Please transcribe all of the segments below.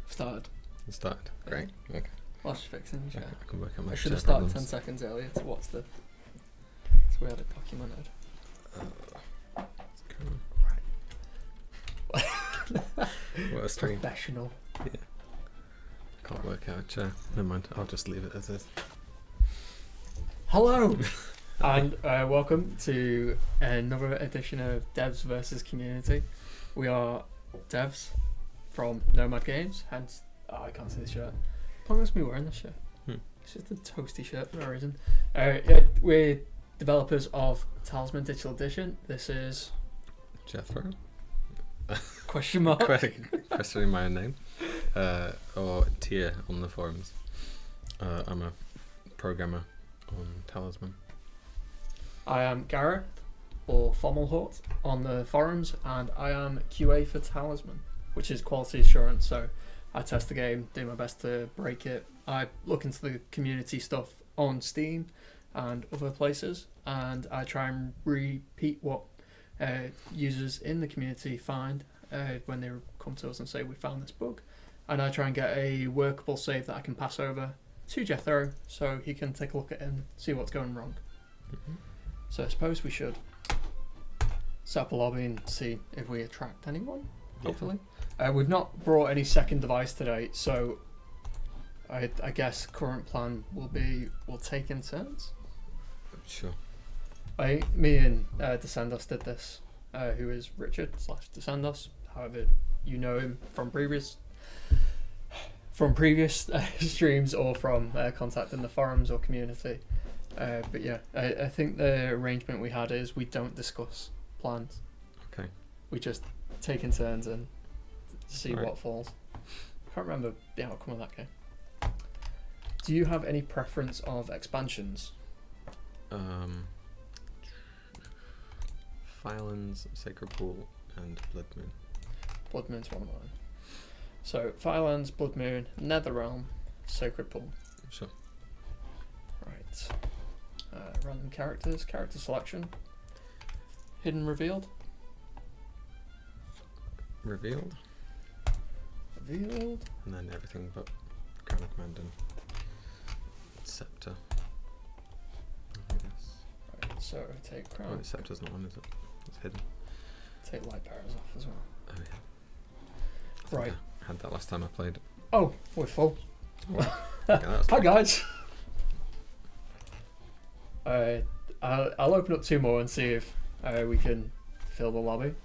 Started. It started. Great. Okay. Whilst fixing the Okay, share. I can work on my I should have share started 10 problems. seconds earlier to watch the. So we had it documented. What a stream. Professional. Can't work out a chair. Never mind. I'll just leave it as is. Hello! And welcome to another edition of Devs versus Community. We are devs from Nomad Games, hence, I can't see the shirt. Promise me wearing this shirt. It's just a toasty shirt for no reason. We're developers of Talisman Digital Edition. This is... Jethro? Question mark? Questioning my own name. Or tier on the forums. I'm a programmer on Talisman. I am Gareth, or Fommelhort, on the forums, and I am QA for Talisman, which is quality assurance, so I test the game, do my best to break it. I look into the community stuff on Steam and other places, and I try and repeat what users in the community find when they come to us and say we found this bug, and I try and get a workable save that I can pass over to Jethro so he can take a look at it and see what's going wrong. Mm-hmm. So I suppose we should set up a lobby and see if we attract anyone, hopefully. We've not brought any second device today, so I guess current plan will be we'll take in turns. Sure. Me and Descendos did this, who is Richard / Descendos, however you know him from previous streams or from contact in the forums or community. But yeah, I think the arrangement we had is we don't discuss plans. Okay. We just take in turns and see Right. what falls. I can't remember the outcome of that game. Do you have any preference of expansions? Filan's Sacred Pool and Blood Moon. Blood Moon's one of mine. So Firelands, Blood Moon, Netherrealm, Sacred Pool. Sure. Right. Random characters, character selection. Hidden revealed. Revealed. Revealed. And then everything but Crown of Command and Scepter. I guess. Right, so take Oh, crown. Scepter's not on, is it? It's hidden. Take light bearers off as well. Oh yeah. I think Right. I had that last time I played. Oh, we're full. Okay, that was Hi quick. guys. I'll open up two more and see if we can fill the lobby.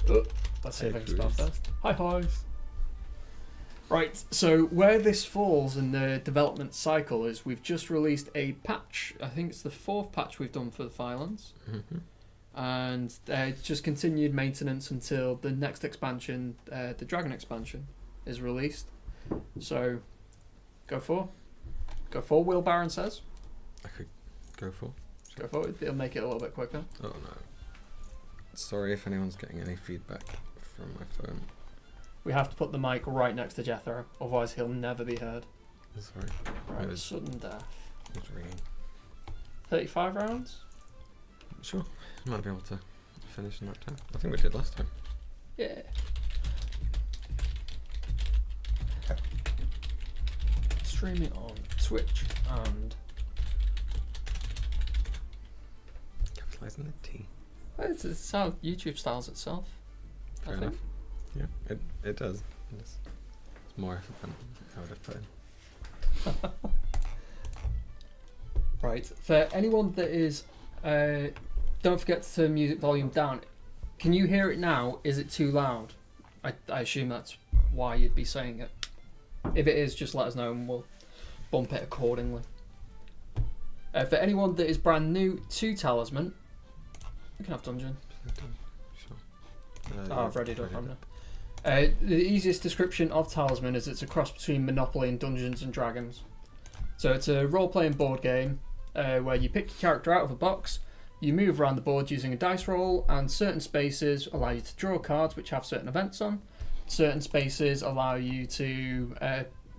Let's see if I can spell Hey, first. Hi guys. Right, so where this falls in the development cycle is we've just released a patch. I think it's the 4th patch we've done for the Firelands. Mm-hmm. And it's just continued maintenance until the next expansion, the Dragon expansion, is released. So, go for Will Baron says. I could go for. Go for it. It'll make it a little bit quicker. Oh no. Sorry if anyone's getting any feedback from my phone. We have to put the mic right next to Jethro, otherwise he'll never be heard. Sorry. Right, It was- sudden death. It's ringing. 35 rounds? Sure. Might be able to finish in that time. I think we did last time. Yeah. Streaming on Twitch and Capitalising the T. it's how YouTube styles itself. Fair I enough. think. Yeah, it does. It's more effort than I would have put in. Right. For anyone that is, don't forget to turn music volume down. Can you hear it now? Is it too loud? I assume that's why you'd be saying it. If it is, just let us know and we'll bump it accordingly. For anyone that is brand new to Talisman, we can have Dungeon. Sure. Oh, I've read it up, haven't I? The easiest description of Talisman is it's a cross between Monopoly and Dungeons and Dragons. So it's a role-playing board game where you pick your character out of a box, you move around the board using a dice roll, and certain spaces allow you to draw cards which have certain events on. Certain spaces allow you to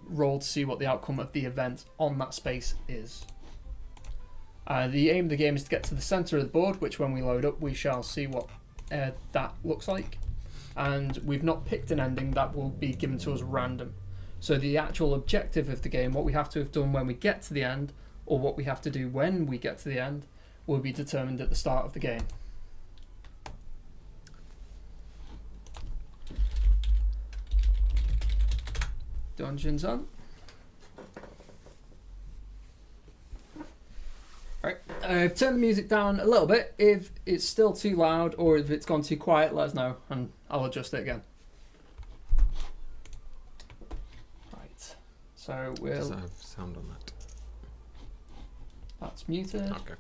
roll to see what the outcome of the event on that space is. The aim of the game is to get to the centre of the board, which when we load up we shall see what that looks like. and we've not picked an ending, that will be given to us random. So the actual objective of the game, what we have to have done when we get to the end, or what we have to do when we get to the end, will be determined at the start of the game. Dungeons on. Right, I've turned the music down a little bit. If it's still too loud or if it's gone too quiet, let us know and I'll adjust it again. Right, so we'll... Does it have sound on that? That's muted. Okay.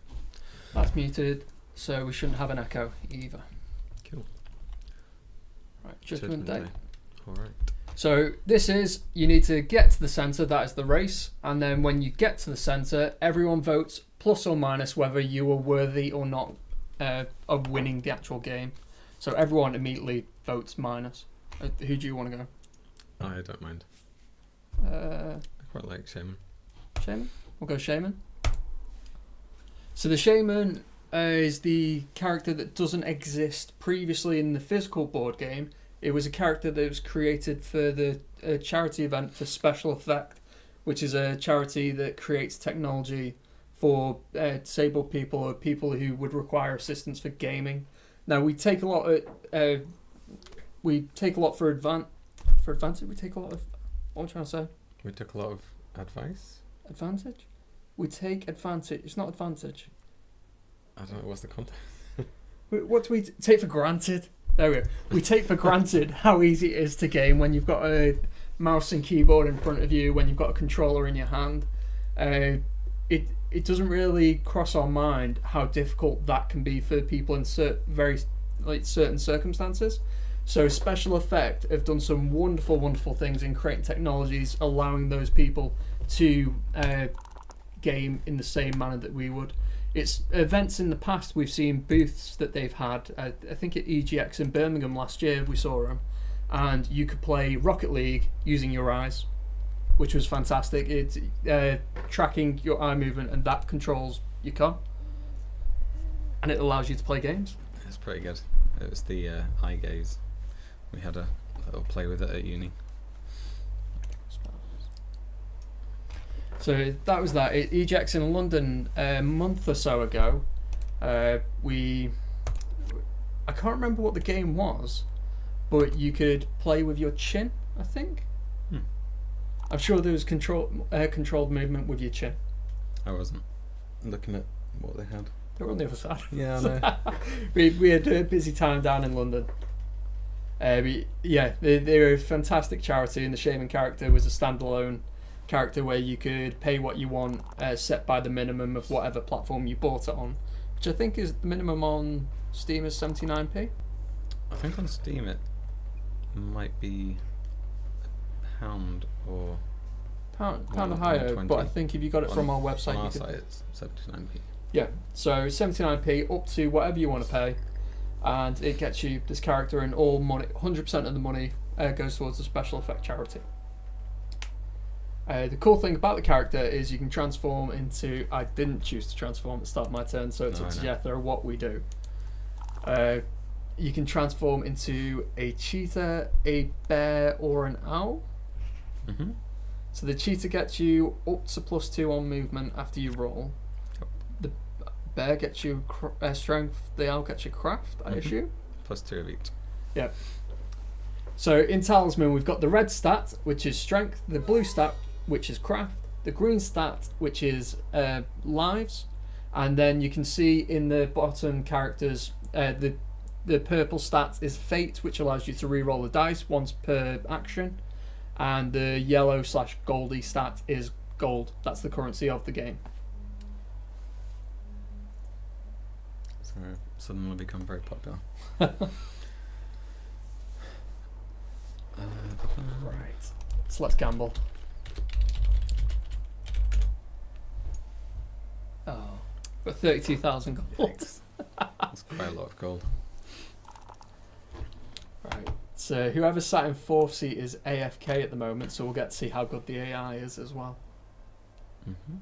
That's muted, so we shouldn't have an echo either. Cool. Right, Judgment Day. Alright. So this is, you need to get to the centre, that is the race, and then when you get to the centre, everyone votes plus or minus whether you are worthy or not of winning the actual game. So everyone immediately votes minus. Who do you want to go? I don't mind. I quite like Shaman. Shaman? We'll go Shaman. So the Shaman is the character that doesn't exist previously in the physical board game. It was a character that was created for the charity event for Special Effect, which is a charity that creates technology for disabled people or people who would require assistance for gaming. Now we take a lot for advantage. We take a lot of, what am I trying to say? We took a lot of advice. Advantage? We take advantage. It's not advantage. I don't know, what's the context? What do we take for granted? There we go. We take for granted how easy it is to game when you've got a mouse and keyboard in front of you, when you've got a controller in your hand. It doesn't really cross our mind how difficult that can be for people in certain circumstances. So Special Effect have done some wonderful, wonderful things in creating technologies, allowing those people to game in the same manner that we would. It's events in the past, we've seen booths that they've had. I think at EGX in Birmingham last year we saw them, and you could play Rocket League using your eyes, which was fantastic. It's tracking your eye movement, and that controls your car, and it allows you to play games. It's pretty good. It was the eye gaze. We had a little play with it at uni. So that was that. At EGX in London a month or so ago, I can't remember what the game was, but you could play with your chin, I think. I'm sure there was controlled movement with your chin. I wasn't looking at what they had. They were on the other side. Yeah, I know. we had a busy time down in London. They're a fantastic charity, and the Shaman character was a standalone character where you could pay what you want, set by the minimum of whatever platform you bought it on, which I think is the minimum on Steam is 79p. I think on Steam it might be £1 or pound or higher, but I think if you got it from our website, on our you could, site it's 79p. Yeah, so 79p up to whatever you want to pay, and it gets you this character, and all money, 100% of the money goes towards the Special Effect charity. The cool thing about the character is you can transform into... I didn't choose to transform at the start of my turn, so it's up to Jethro or what we do. You can transform into a cheetah, a bear, or an owl. Mm-hmm. So the cheetah gets you up to +2 on movement after you roll. Yep. The bear gets you strength, the owl gets you craft, I assume? +2 of each. Yep. So in Talisman we've got the red stat, which is strength, the blue stat, which is craft, the green stat, which is lives, and then you can see in the bottom characters the purple stat is fate, which allows you to re-roll the dice once per action, and the yellow/goldy stat is gold. That's the currency of the game. So suddenly become very popular. Right, so let's gamble. Oh, got 32,000 gold. That's quite a lot of gold. Right, so whoever sat in 4th seat is AFK at the moment, so we'll get to see how good the AI is as well. Mm-hmm.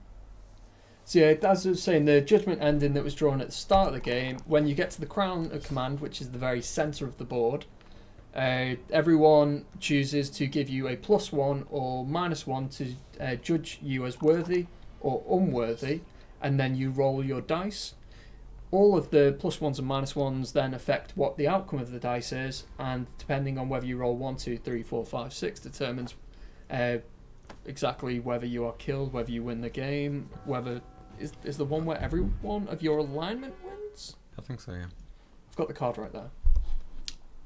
So yeah, as I was saying, the judgment ending that was drawn at the start of the game, when you get to the crown of command, which is the very centre of the board, Everyone chooses to give you a +1 or -1 to judge you as worthy or unworthy, and then you roll your dice. All of the +1s and -1s then affect what the outcome of the dice is, and depending on whether you roll 1, 2, 3, 4, 5, 6, determines exactly whether you are killed, whether you win the game, whether is the one where every one of your alignment wins. I think so, yeah. I've got the card right there.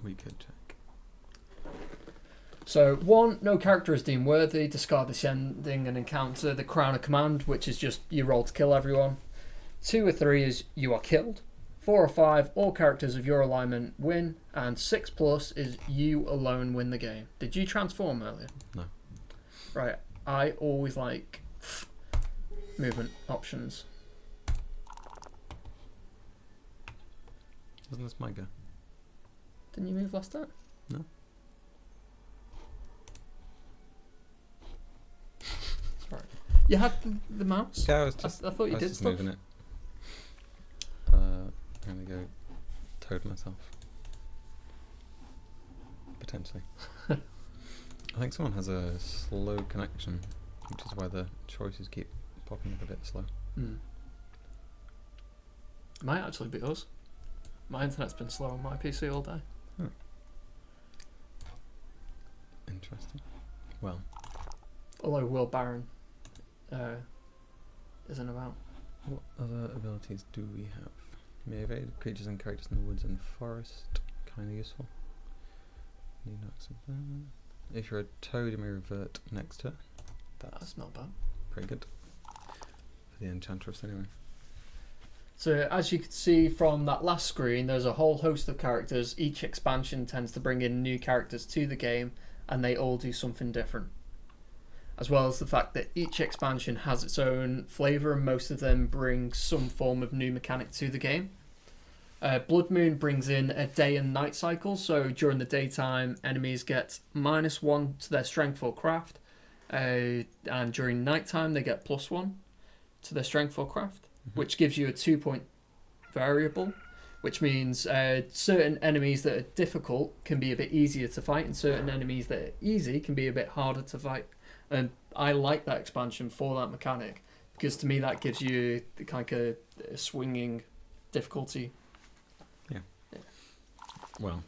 We could check. So 1, no character is deemed worthy. Discard this ending and encounter the Crown of Command, which is just you roll to kill everyone. 2 or 3 is you are killed. 4 or 5, all characters of your alignment win. And 6+ is you alone win the game. Did you transform earlier? No. Right. I always like movement options. Wasn't this my go? Didn't you move last time? No. Sorry. You had the mouse? Yeah, I was just. I thought you did just stuff. moving it. I'm gonna go toad myself. Potentially. I think someone has a slow connection, which is why the choices keep popping up a bit slow. Might actually be us. My internet's been slow on my PC all day. Interesting. Well. Although Will Barron isn't about. What other abilities do we have? May evade creatures and characters in the woods and forest. Kind of useful. Need not accept that. If you're a toad, you may revert next turn. That's not bad. Pretty good. For the Enchantress, anyway. So as you can see from that last screen, there's a whole host of characters. Each expansion tends to bring in new characters to the game, and they all do something different. As well as the fact that each expansion has its own flavour, and most of them bring some form of new mechanic to the game. Blood Moon brings in a day and night cycle, so during the daytime enemies get -1 to their strength or craft, and during nighttime they get +1 to their strength or craft, which gives you a 2-point variable, which means certain enemies that are difficult can be a bit easier to fight, and certain enemies that are easy can be a bit harder to fight. And I like that expansion for that mechanic, because to me that gives you kind of a swinging difficulty. Yeah. Well,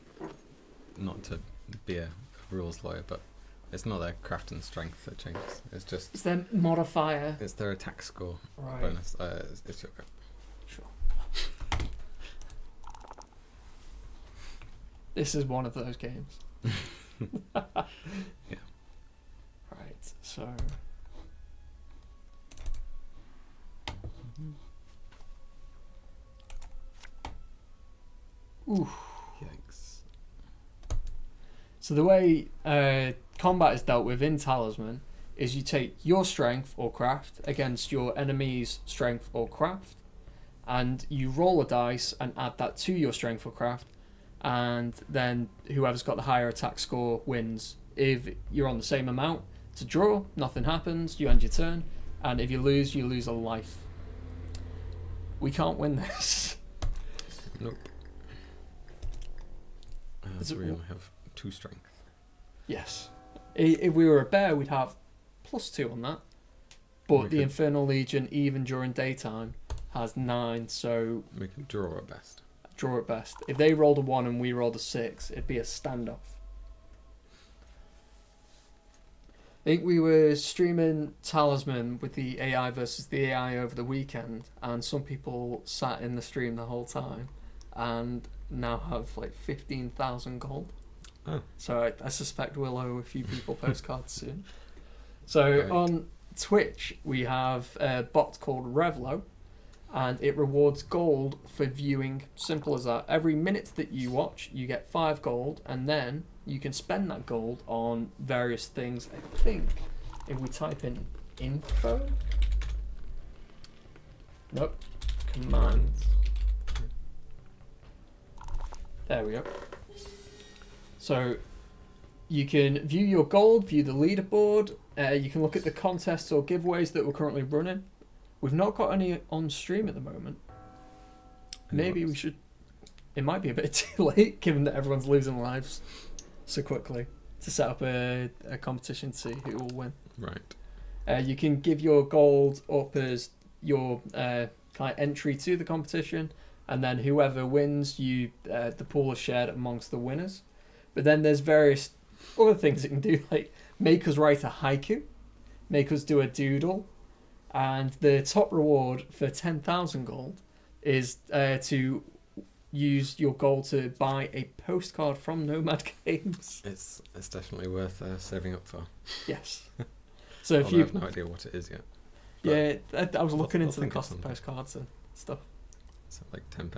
not to be a rules lawyer, but it's not their craft and strength that changes. It's just... It's their modifier. It's their attack score Right. bonus. It's your go. Sure. This is one of those games. Yeah. Right, so... Ooh. Yikes. So the way combat is dealt with in Talisman is you take your strength or craft against your enemy's strength or craft, and you roll a dice and add that to your strength or craft, and then whoever's got the higher attack score wins. If you're on the same amount, it's a draw, nothing happens, you end your turn, and if you lose a life. We can't win this. Nope. So we only have 2 strength. Yes. If we were a bear, we'd have +2 on that. But the Infernal Legion, even during daytime, has 9, so... We can draw at best. Draw at best. If they rolled a 1 and we rolled a 6, it'd be a standoff. I think we were streaming Talisman with the AI versus the AI over the weekend, and some people sat in the stream the whole time and now have like 15,000 gold. Oh. So I suspect we'll owe a few people postcards soon. So Right. On Twitch we have a bot called Revlo, and it rewards gold for viewing. Simple as that. Every minute that you watch you get 5 gold, and then you can spend that gold on various things. I think if we type in info, nope, commands, there we go. So you can view your gold, view the leaderboard, you can look at the contests or giveaways that we're currently running. We've not got any on stream at the moment. Maybe we should... It might be a bit too late, given that everyone's losing lives. so quickly to set up a competition to see who will win. Right. You can give your gold up as your kind of entry to the competition, and then whoever wins, the pool is shared amongst the winners. But then there's various other things it can do, like make us write a haiku, make us do a doodle, and the top reward for 10,000 gold is to use your gold to buy a postcard from Nomad Games. It's definitely worth saving up for. Yes. So if Although you I have no idea what it is yet. yeah, I was looking I'll into the think of cost of something. postcards and stuff. It's like £10.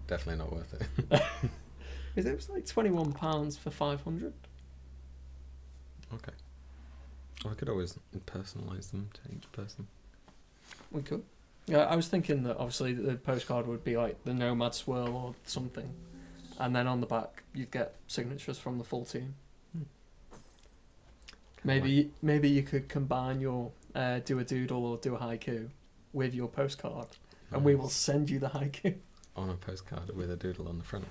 Definitely not worth it. It was like £21 for 500. Okay. Well, I could always personalise them to each person. We could. Yeah, I was thinking that obviously the postcard would be like the Nomad swirl or something, and then on the back you'd get signatures from the full team. Maybe you could combine your do a doodle or do a haiku with your postcard, and we will send you the haiku. On a postcard with a doodle on the front.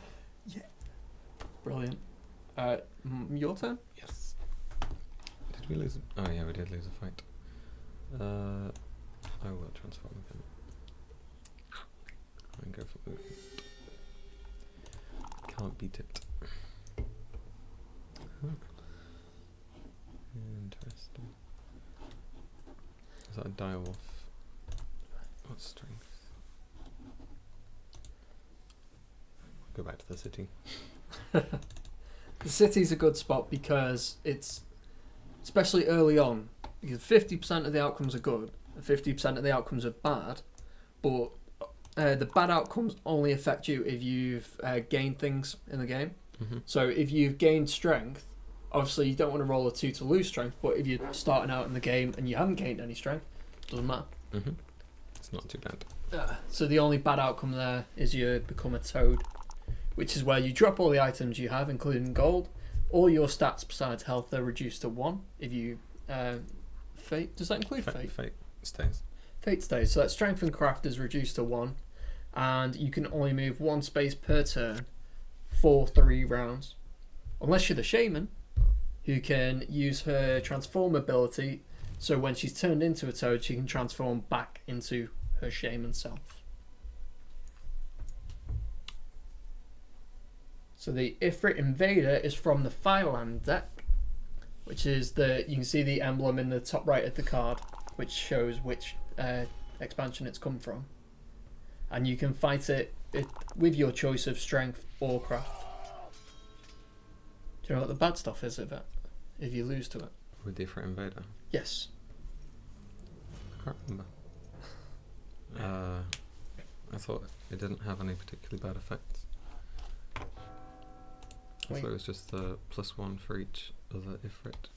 Yeah. Brilliant. Your turn? Yes. Did we lose? Oh yeah, we did lose a fight. I will transform again. And go for movement. Can't beat it. Interesting. Is that a direwolf? What strength? Go back to the city. The city's a good spot because it's, especially early on, because 50% of the outcomes are good and 50% of the outcomes are bad, but the bad outcomes only affect you if you've gained things in the game. Mm-hmm. So if you've gained strength, obviously you don't want to roll a 2 to lose strength, but if you're starting out in the game and you haven't gained any strength, it doesn't matter. Mm-hmm. It's not too bad. So the only bad outcome there is you become a toad, which is where you drop all the items you have, including gold. All your stats besides health are reduced to 1. If you fate, does that include fate? Fate stays. Fate stays. So that strength and craft is reduced to 1, and you can only move 1 space per turn for 3 rounds, unless you're the shaman, who can use her transform ability. So when she's turned into a toad, she can transform back into her shaman self. So the Ifrit Invader is from the Fireland deck, which is you can see the emblem in the top right of the card, which shows which expansion it's come from. And you can fight it with your choice of strength or craft. Do you know what the bad stuff is of it, if you lose to it? With the Ifrit Invader? Yes. I can't remember. I thought it didn't have any particularly bad effects. I thought it was just the +1 for each other Ifrit.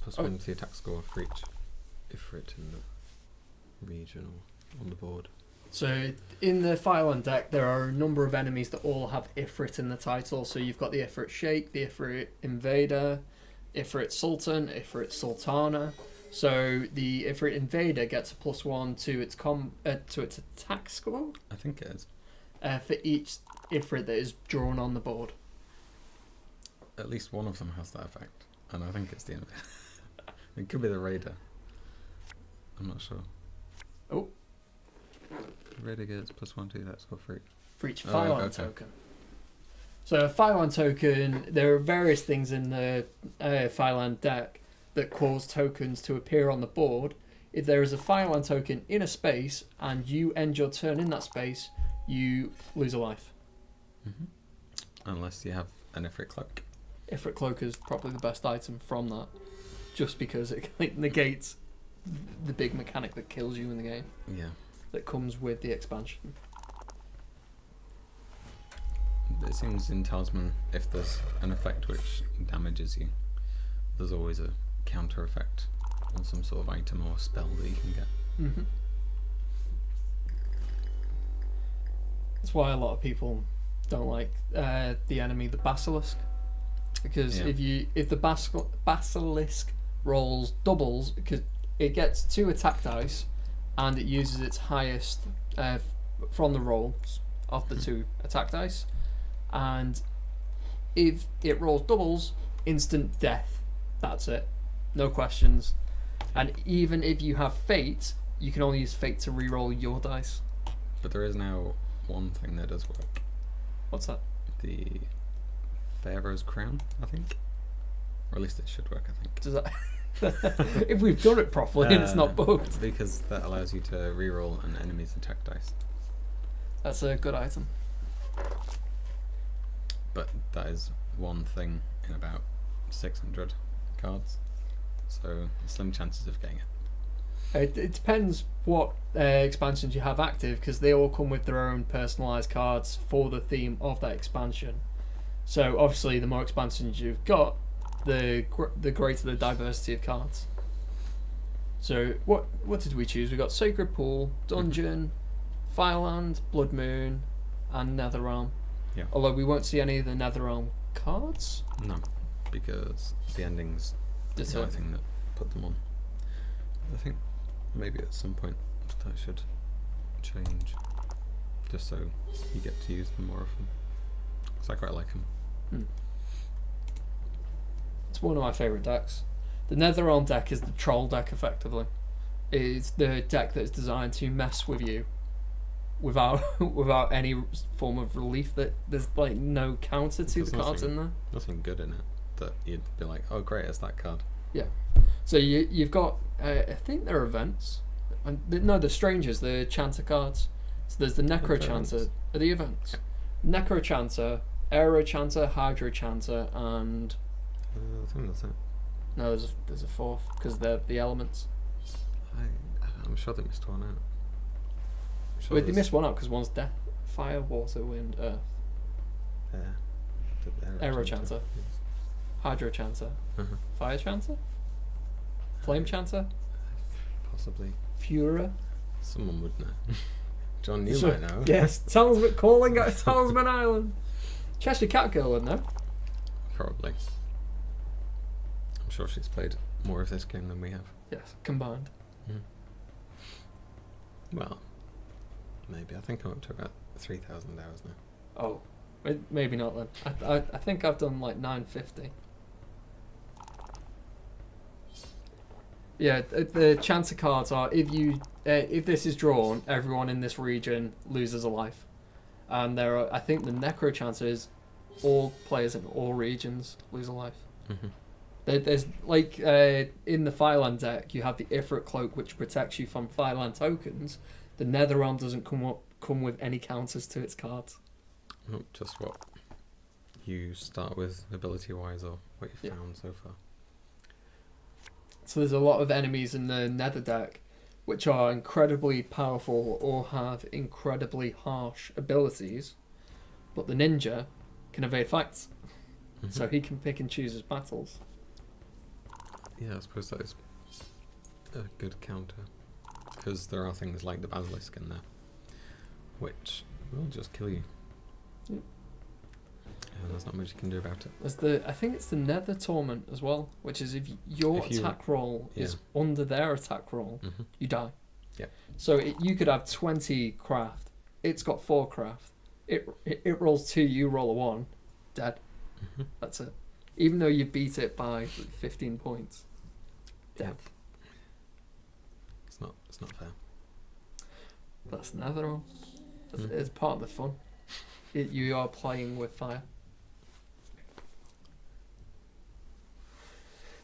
+1 to the attack score for each Ifrit in the region or on the board. So in the Fireland deck, there are a number of enemies that all have Ifrit in the title. So you've got the Ifrit Sheikh, the Ifrit Invader, Ifrit Sultan, Ifrit Sultana. So the Ifrit Invader gets a +1 to its attack score. I think it is. For each Ifrit that is drawn on the board. At least one of them has that effect, and I think it's the Invader. It could be the Raider. I'm not sure. Oh. Raider gets +1 to that score for each. For each Fireland okay. token. So a Fireland token, there are various things in the Fireland deck that cause tokens to appear on the board. If there is a Fireland token in a space and you end your turn in that space, you lose a life. Mm-hmm. Unless you have an Ifrit Cloak. Ifrit Cloak is probably the best item from that, just because it negates the big mechanic that kills you in the game. Yeah. That comes with the expansion. It seems in Talisman, if there's an effect which damages you, there's always a counter effect on some sort of item or spell that you can get. Mm-hmm. That's why a lot of people don't like the enemy, the Basilisk, because if the Basilisk rolls doubles, because it gets 2 attack dice, and it uses its highest from the rolls of the 2 attack dice, and if it rolls doubles, instant death. That's it. No questions. And even if you have fate, you can only use fate to reroll your dice. But there is now one thing that does work. What's that? The Pharaoh's Crown, I think. Or at least it should work, I think. Does that? If we've done it properly and it's not bugged. Because that allows you to reroll an enemy's attack dice. That's a good item. But that is one thing in about 600 cards. So slim chances of getting it. It depends what expansions you have active, because they all come with their own personalised cards for the theme of that expansion. So obviously the more expansions you've got, the greater the diversity of cards. So what did we choose? We got Sacred Pool, Dungeon, Fireland, Blood Moon, and Netherrealm. Yeah. Although we won't see any of the Netherrealm cards. No, because the endings is the only thing that put them on. I think maybe at some point that should change, just so you get to use them more often. Because I quite like them. It's one of my favourite decks. The Netherrealm deck is the troll deck, effectively. It's the deck that's designed to mess with you without any form of relief. That there's like no counter to the cards in there. Nothing good in it that you'd be like, oh great, it's that card. Yeah. So you've got I think they're events. No, the strangers, the chanter cards. So there's the Necrochanter. Are the events? Yeah. Necrochanter, Aerochanter, Hydrochanter, and I think that's it. no, there's a fourth because they're the elements. I'm sure they missed one out. Sure Wait, they missed one out because one's death, fire, water, wind, earth. Aerochanter, Hydrochanter, Fire Chanter, Flame Chanter, possibly. Fura. Someone would know. John, you might know. Yes, Talisman, calling at Talisman Island. Cheshire Cat Girl would know. Probably. I'm sure she's played more of this game than we have. Yes, combined. Well, maybe. I think I'm up to about 3,000 hours now. Oh, maybe not then. I think I've done like 950. Yeah, the chancer cards are if this is drawn, everyone in this region loses a life, and there are, I think the Necrochancer is all players in all regions lose a life. There's like in the Fireland deck, you have the Ifrit Cloak, which protects you from Fireland tokens. The Netherrealm doesn't come with any counters to its cards. Not just what you start with ability-wise or what you've found so far. So there's a lot of enemies in the Nether deck which are incredibly powerful or have incredibly harsh abilities, but the ninja can evade fights, so he can pick and choose his battles. Yeah, I suppose that is a good counter, because there are things like the Basilisk in there, which will just kill you. Yep. And there's not much you can do about it. There's I think it's the Nether Torment as well, which is if your attack roll is under their attack roll, you die. Yeah. So you could have 20 craft. It's got 4 craft. It rolls 2, you roll a 1, dead. That's it. Even though you beat it by 15 points, dead. It's not fair. That's Netherrealm. It's part of the fun. You are playing with fire.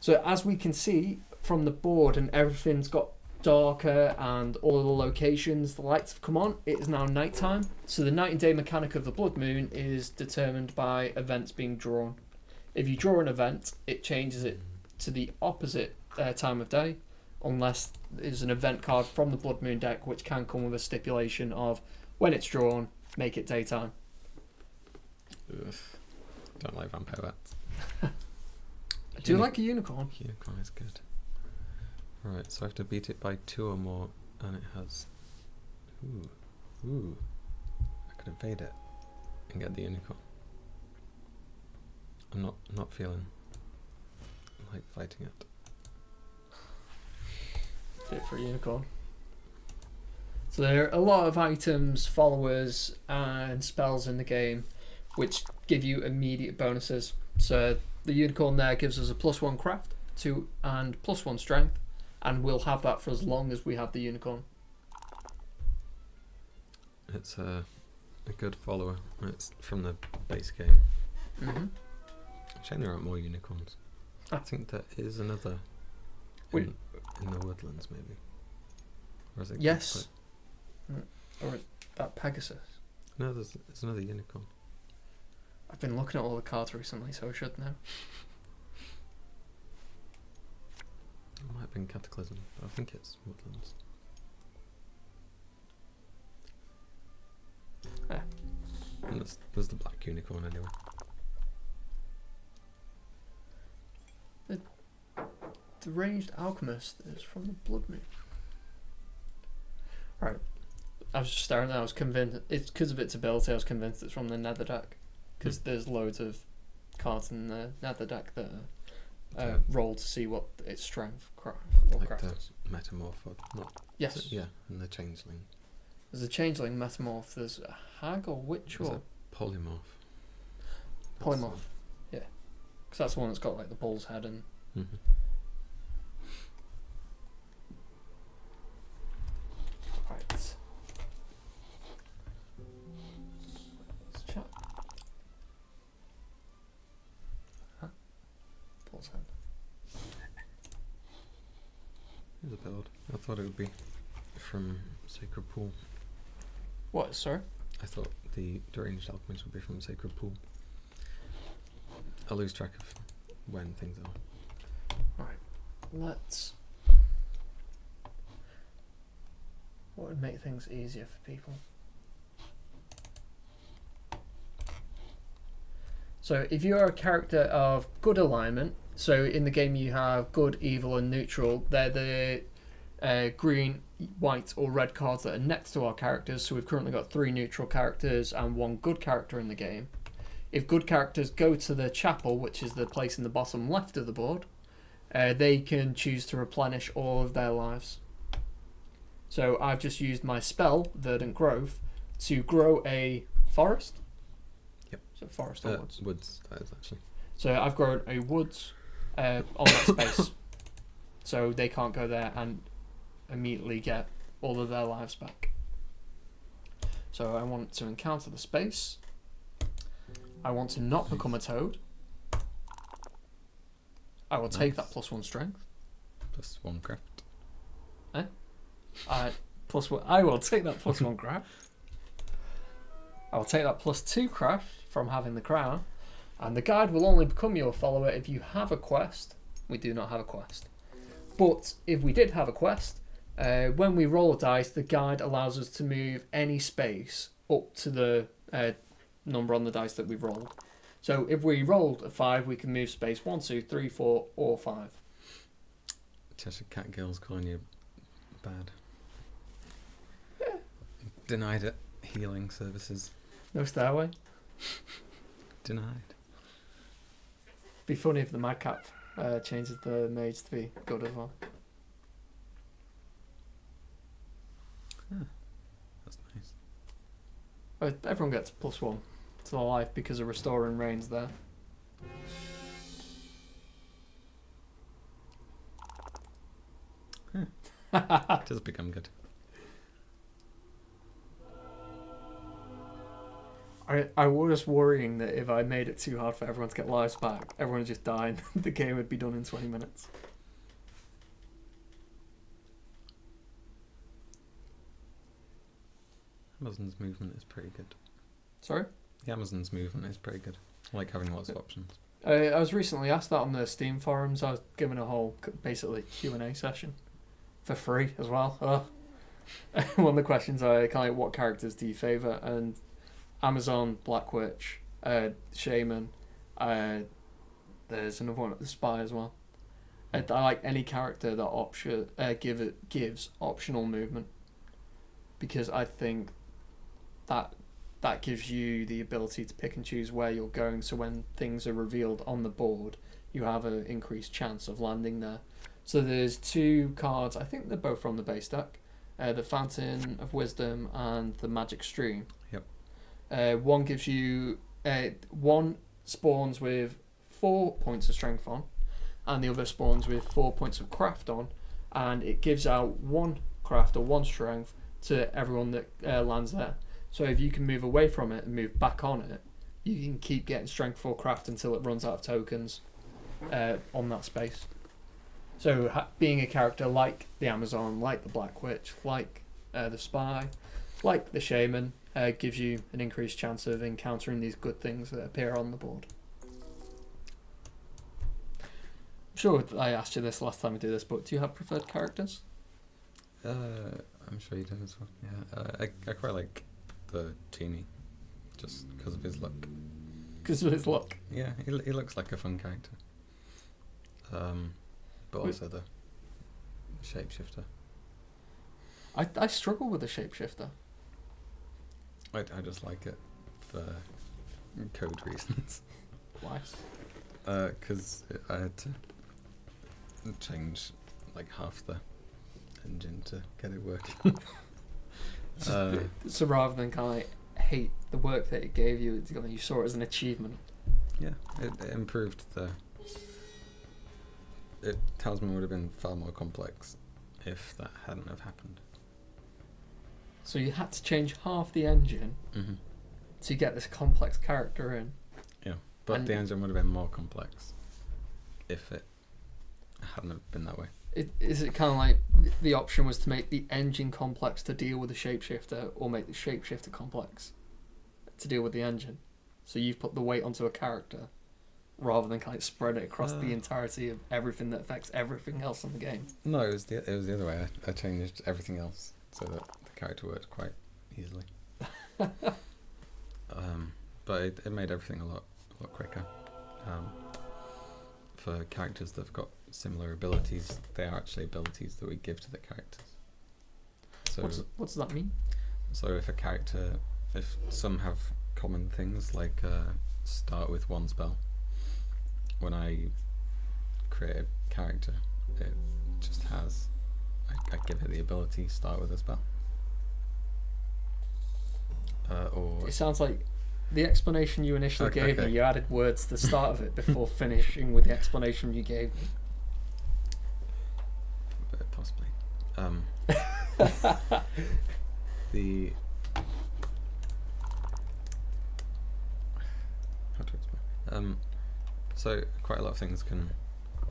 So as we can see from the board, and everything's got darker and all of the locations, the lights have come on. It is now nighttime. So the night and day mechanic of the Blood Moon is determined by events being drawn. If you draw an event, it changes it to the opposite time of day, unless there's an event card from the Blood Moon deck which can come with a stipulation of when it's drawn, make it daytime. Ugh. Don't like vampire bats. I do like a unicorn. Unicorn is good. Right, so I have to beat it by 2 or more, and it has... Ooh. I could evade it and get the unicorn. I'm not feeling like fighting it. Fit for a unicorn. So there are a lot of items, followers, and spells in the game which give you immediate bonuses. So the unicorn there gives us a +1 craft, 2 and +1 strength, and we'll have that for as long as we have the unicorn. It's a good follower. It's from the base game. Mm-hmm. Shame there aren't more unicorns. I think there is another in the woodlands, maybe. Or is it? Yes. Or is that Pegasus? No, there's another unicorn. I've been looking at all the cards recently, so I should know. It might have been Cataclysm, but I think it's woodlands. And there's the black unicorn anyway. The ranged alchemist is from the Blood Moon. Right. I was just staring there, I was convinced, it's because of its ability, I was convinced it's from the Nether deck. Because there's loads of cards in the Nether deck that are roll to see what its strength or like craft the is. metamorph, or not? Yes. Yeah, and the changeling. There's a changeling, metamorph, there's a hag or witch There's or... a polymorph. Polymorph, yeah. Because that's the one that's got like the bull's head and... Mm-hmm. Right. Let's chat. Huh? Bull's head. It's a bit odd. I thought it would be from Sacred Pool. What, sorry? I thought the deranged alchemist would be from Sacred Pool. I lose track of when things are. Right. Let's... What would make things easier for people? So if you're a character of good alignment, so in the game you have good, evil and neutral, they're the green, white or red cards that are next to our characters. So we've currently got 3 neutral characters and 1 good character in the game. If good characters go to the chapel, which is the place in the bottom left of the board, they can choose to replenish all of their lives. So I've just used my spell, Verdant Growth, to grow a forest. Yep. So forest or woods. Woods, that is actually. So I've grown a woods on that space. So they can't go there and immediately get all of their lives back. So I want to encounter the space. I want to not become a toad. I will take that +1 strength. +1 craft. +1. I will take that +1 craft. I will take that +2 craft from having the crown. And the guide will only become your follower if you have a quest. We do not have a quest. But if we did have a quest, when we roll a dice, the guide allows us to move any space up to the number on the dice that we've rolled. So if we rolled a 5, we can move space 1, 2, 3, 4, or 5. Cheshire Cat Girl's calling you bad. Yeah. Denied it. Healing services. No stairway. Denied. Be funny if the Madcap changes the mage to be good as well. Huh. That's nice. Everyone gets +1 to their life because of restoring rain's there. It does become good. I was worrying that if I made it too hard for everyone to get lives back, everyone would just die and the game would be done in 20 minutes. Amazon's movement is pretty good. Sorry? The Amazon's movement is pretty good. I like having lots of options. I was recently asked that on the Steam forums. I was given a whole, basically, Q&A session for free as well. One of the questions I kind of, what characters do you favour? And Amazon, Black Witch, Shaman, there's another one, the Spy as well. I like any character that gives optional movement, because I think that gives you the ability to pick and choose where you're going, so when things are revealed on the board, you have an increased chance of landing there. So there's 2 cards, I think they're both from the base deck, the Fountain of Wisdom and the Magic Stream. Yep. One gives you one spawns with 4 points of strength on, and the other spawns with 4 points of craft on, and it gives out 1 craft or 1 strength to everyone that lands there. So if you can move away from it and move back on it, you can keep getting strength 4 craft until it runs out of tokens on that space. So being a character like the Amazon, like the Black Witch, like the Spy, like the Shaman, gives you an increased chance of encountering these good things that appear on the board. I'm sure I asked you this last time we did this, but do you have preferred characters? I'm sure you do as well. Yeah, I quite like the genie, just because of his look. Because of his look. Yeah, he looks like a fun character. But also the shapeshifter. I struggle with the shapeshifter. I just like it for code reasons. Why? Because I had to change like half the engine to get it working. So rather than kind of like hate the work that it gave you, you saw it as an achievement. Yeah, it improved the. Talisman would have been far more complex if that hadn't have happened. So you had to change half the engine to get this complex character in. Yeah, but the engine would have been more complex if it hadn't have been that way. Is it kind of like the option was to make the engine complex to deal with the shapeshifter, or make the shapeshifter complex to deal with the engine? So you've put the weight onto a character rather than kind of spread it across the entirety of everything that affects everything else in the game. No, it was the other way. I changed everything else so that the character worked quite easily. But it made everything a lot quicker. For characters that have got similar abilities, they are actually abilities that we give to the characters. So what does that mean? So if some have common things like start with 1 spell, when I create a character, it just has, I give it the ability start with a spell. Or it sounds like the explanation you initially gave me, you added words to the start of it before finishing with the explanation you gave me. Possibly. How to explain? So quite a lot of things can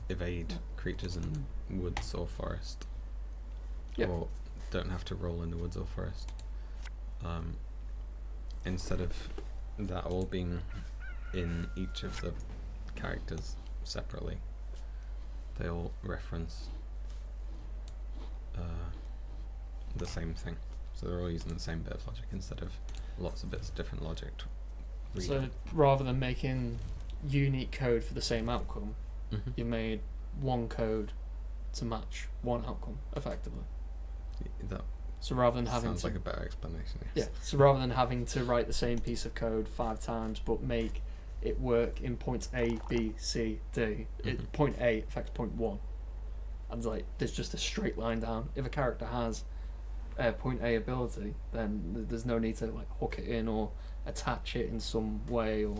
evade creatures in woods or forest, or don't have to roll in the woods or forest. Instead of that all being in each of the characters separately, they all reference the same thing. So they're all using the same bit of logic instead of lots of bits of different logic. So rather than making unique code for the same outcome, you made one code to match one outcome effectively. So rather than having sounds like a better explanation. Yes. Yeah. So rather than having to write the same piece of code 5 times, but make it work in points A, B, C, D. Point A affects point 1, and like there's just a straight line down. If a character has a point A ability, then there's no need to like hook it in or attach it in some way or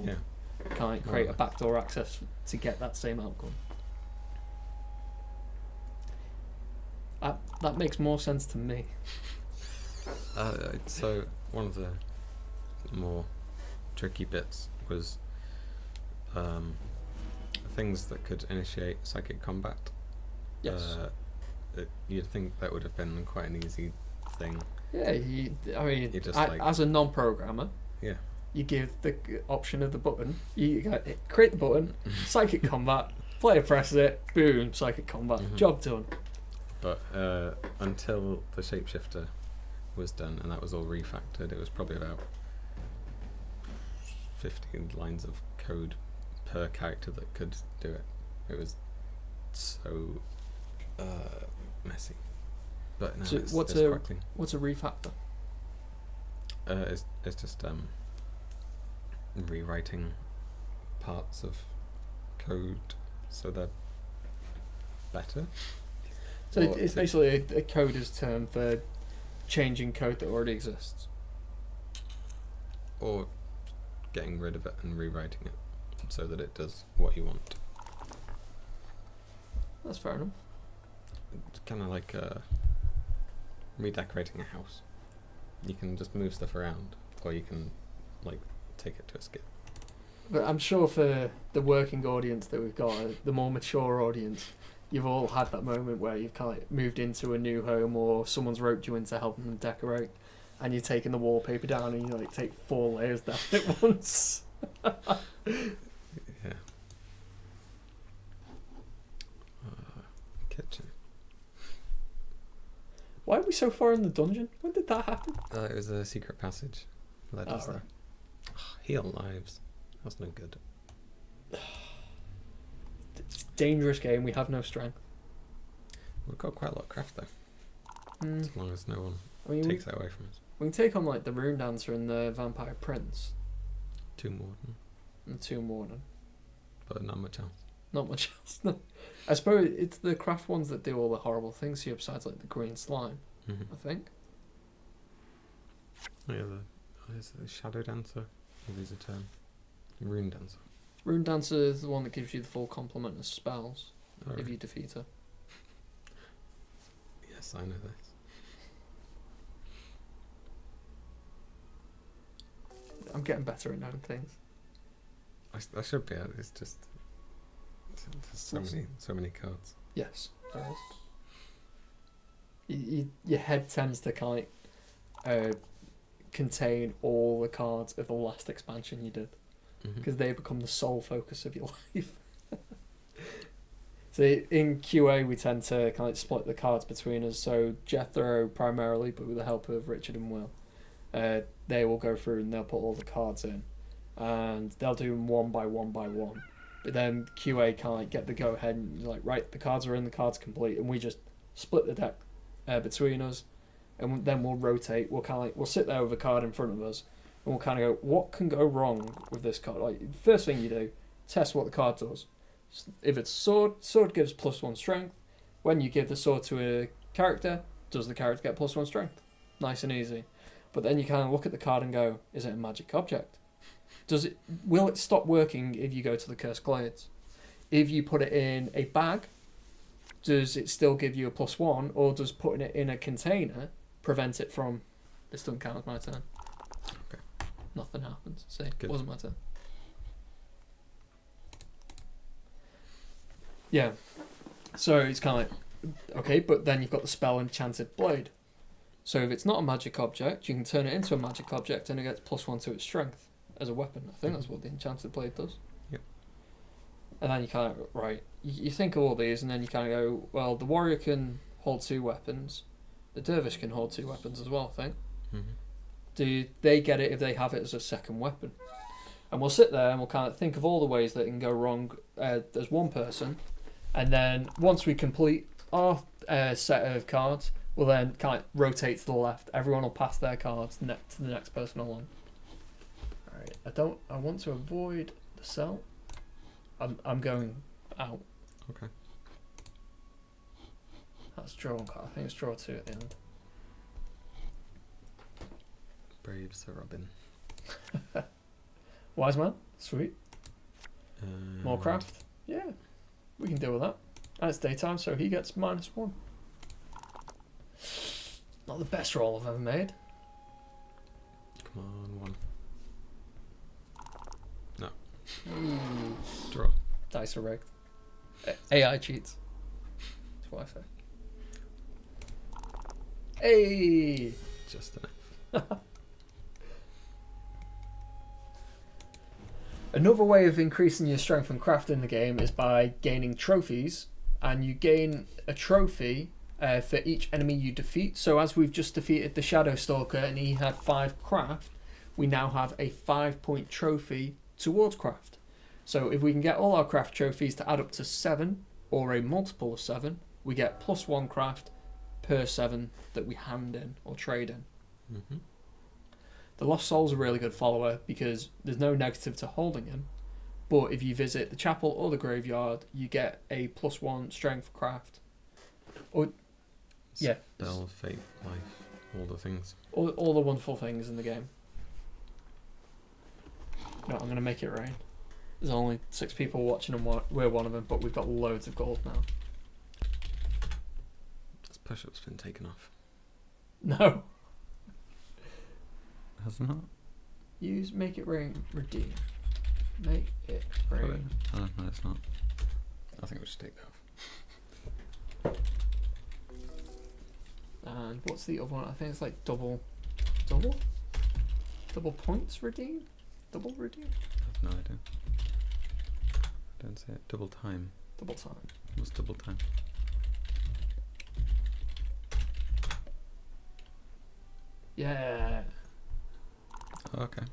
kind of create a backdoor access to get that same outcome. That makes more sense to me. So one of the more tricky bits was things that could initiate psychic combat. Yes. You'd think that would have been quite an easy thing. Yeah, as a non-programmer, you give the option of the button. You create the button, psychic combat, player presses it, boom, psychic combat, job done. But until the shapeshifter was done, and that was all refactored, it was probably about 15 lines of code per character that could do it. It was so messy. But now it's quite clean. What's a refactor? It's just rewriting parts of code so they're better. So it's basically a coder's term for changing code that already exists. Or getting rid of it and rewriting it so that it does what you want. That's fair enough. It's kind of like redecorating a house. You can just move stuff around, or you can like take it to a skip. But I'm sure for the working audience that we've got, the more mature audience, you've all had that moment where you've kind of moved into a new home or someone's roped you into helping them decorate and you're taking the wallpaper down and you like take 4 layers down at once. Yeah. Kitchen. Why are we so far in the dungeon? When did that happen? It was a secret passage. Led us there. Heal lives. That's no good. It's a dangerous game. We have no strength. We've got quite a lot of craft though. As long as no one takes that away from us. We can take on like the Rune Dancer and the Vampire Prince. 2 Warden. And 2 Warden. But not much else. Not much else. No. I suppose it's the craft ones that do all the horrible things here besides like the green slime, I think. Oh yeah, is it the Shadow Dancer? Or is it Rune Dancer? Rune Dancer is the one that gives you the full complement of spells if you defeat her. Yes, I know this. I'm getting better at knowing things. I should be. It's just there's so many cards. Yes, there is. Your head tends to kind of contain all the cards of the last expansion you did, because they become the sole focus of your life. So in QA we tend to kind of split the cards between us. So Jethro primarily, but with the help of Richard and Will, they will go through and they'll put all the cards in, and they'll do them one by one by one. But then QA can't get the go ahead and like, right, the cards are in, the cards complete, and we just split the deck between us, and then we'll rotate. We'll sit there with a card in front of us, and we'll kind of go, what can go wrong with this card? Like, first thing you do, test what the card does. If it's sword gives +1 strength. When you give the sword to a character, does the character get +1 strength? Nice and easy. But then you kind of look at the card and go, is it a magic object? Will it stop working if you go to the Cursed Glades? If you put it in a bag, does it still give you a +1, or does putting it in a container prevent it from... This doesn't count as my turn. Okay. Nothing happens. See, Good. it wasn't my turn. Yeah. So it's kind of like, okay, but then you've got the spell Enchanted Blade. So if it's not a magic object, you can turn it into a magic object and it gets +1 to its strength as a weapon. I think that's what the Enchanted Blade does. Yep. And then you kind of, right, you think of all these and then you kind of go, well, the warrior can hold 2 weapons. The dervish can hold 2 weapons as well, I think. Do they get it if they have it as a second weapon? And we'll sit there and we'll kind of think of all the ways that it can go wrong. There's one person, and then once we complete our set of cards, we'll then kind of rotate to the left. Everyone will pass their cards to the next person along. Alright, I want to avoid the cell. I'm going out. Okay. That's draw 1 card. I think it's draw 2 at the end. Brave Sir Robin. Wise man, sweet. More craft. Yeah, we can deal with that. And it's daytime, so he gets -1. Not the best roll I've ever made. Come on, 1. No. Ooh. Draw. Dice are rigged. AI cheats. That's what I say. Hey! Just enough. Another way of increasing your strength and craft in the game is by gaining trophies, and you gain a trophy for each enemy you defeat. So as we've just defeated the Shadow Stalker and he had 5 craft, we now have a 5-point trophy towards craft. So if we can get all our craft trophies to add up to 7, or a multiple of 7, we get +1 craft per 7 that we hand in or trade in. The Lost Soul's a really good follower because there's no negative to holding him, but if you visit the chapel or the graveyard, you get a +1 strength craft. Or yeah, Spell, fate, life, all the things. all the wonderful things in the game. No, I'm gonna make it rain. There's only 6 people watching and we're one of them, but we've got loads of gold now. This push-up's been taken off. No. Has it not? Use make it rain, redeem. Make it rain. Oh, no, it's not. I think we should take that off. And what's the other one? I think it's like double points redeem? Double redeem? I have no idea. Don't say it. Double time. Double time. What's double time? Yeah. Oh, okay.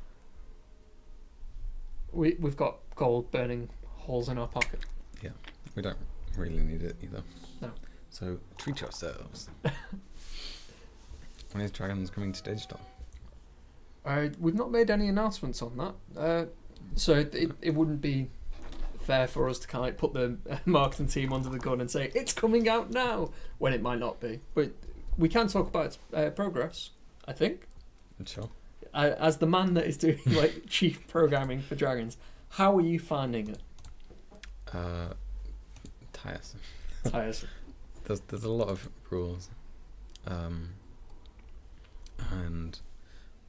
We've got gold burning holes in our pocket. Yeah, we don't really need it either. No. So treat yourselves. When is Dragons coming to digital? We've not made any announcements on that. So it wouldn't be fair for us to kind of like put the marketing team under the gun and say it's coming out now when it might not be. But we can talk about its progress, I think. Sure. As the man that is doing like chief programming for Dragons, how are you finding it? Tiresome. Tiresome. There's a lot of rules, and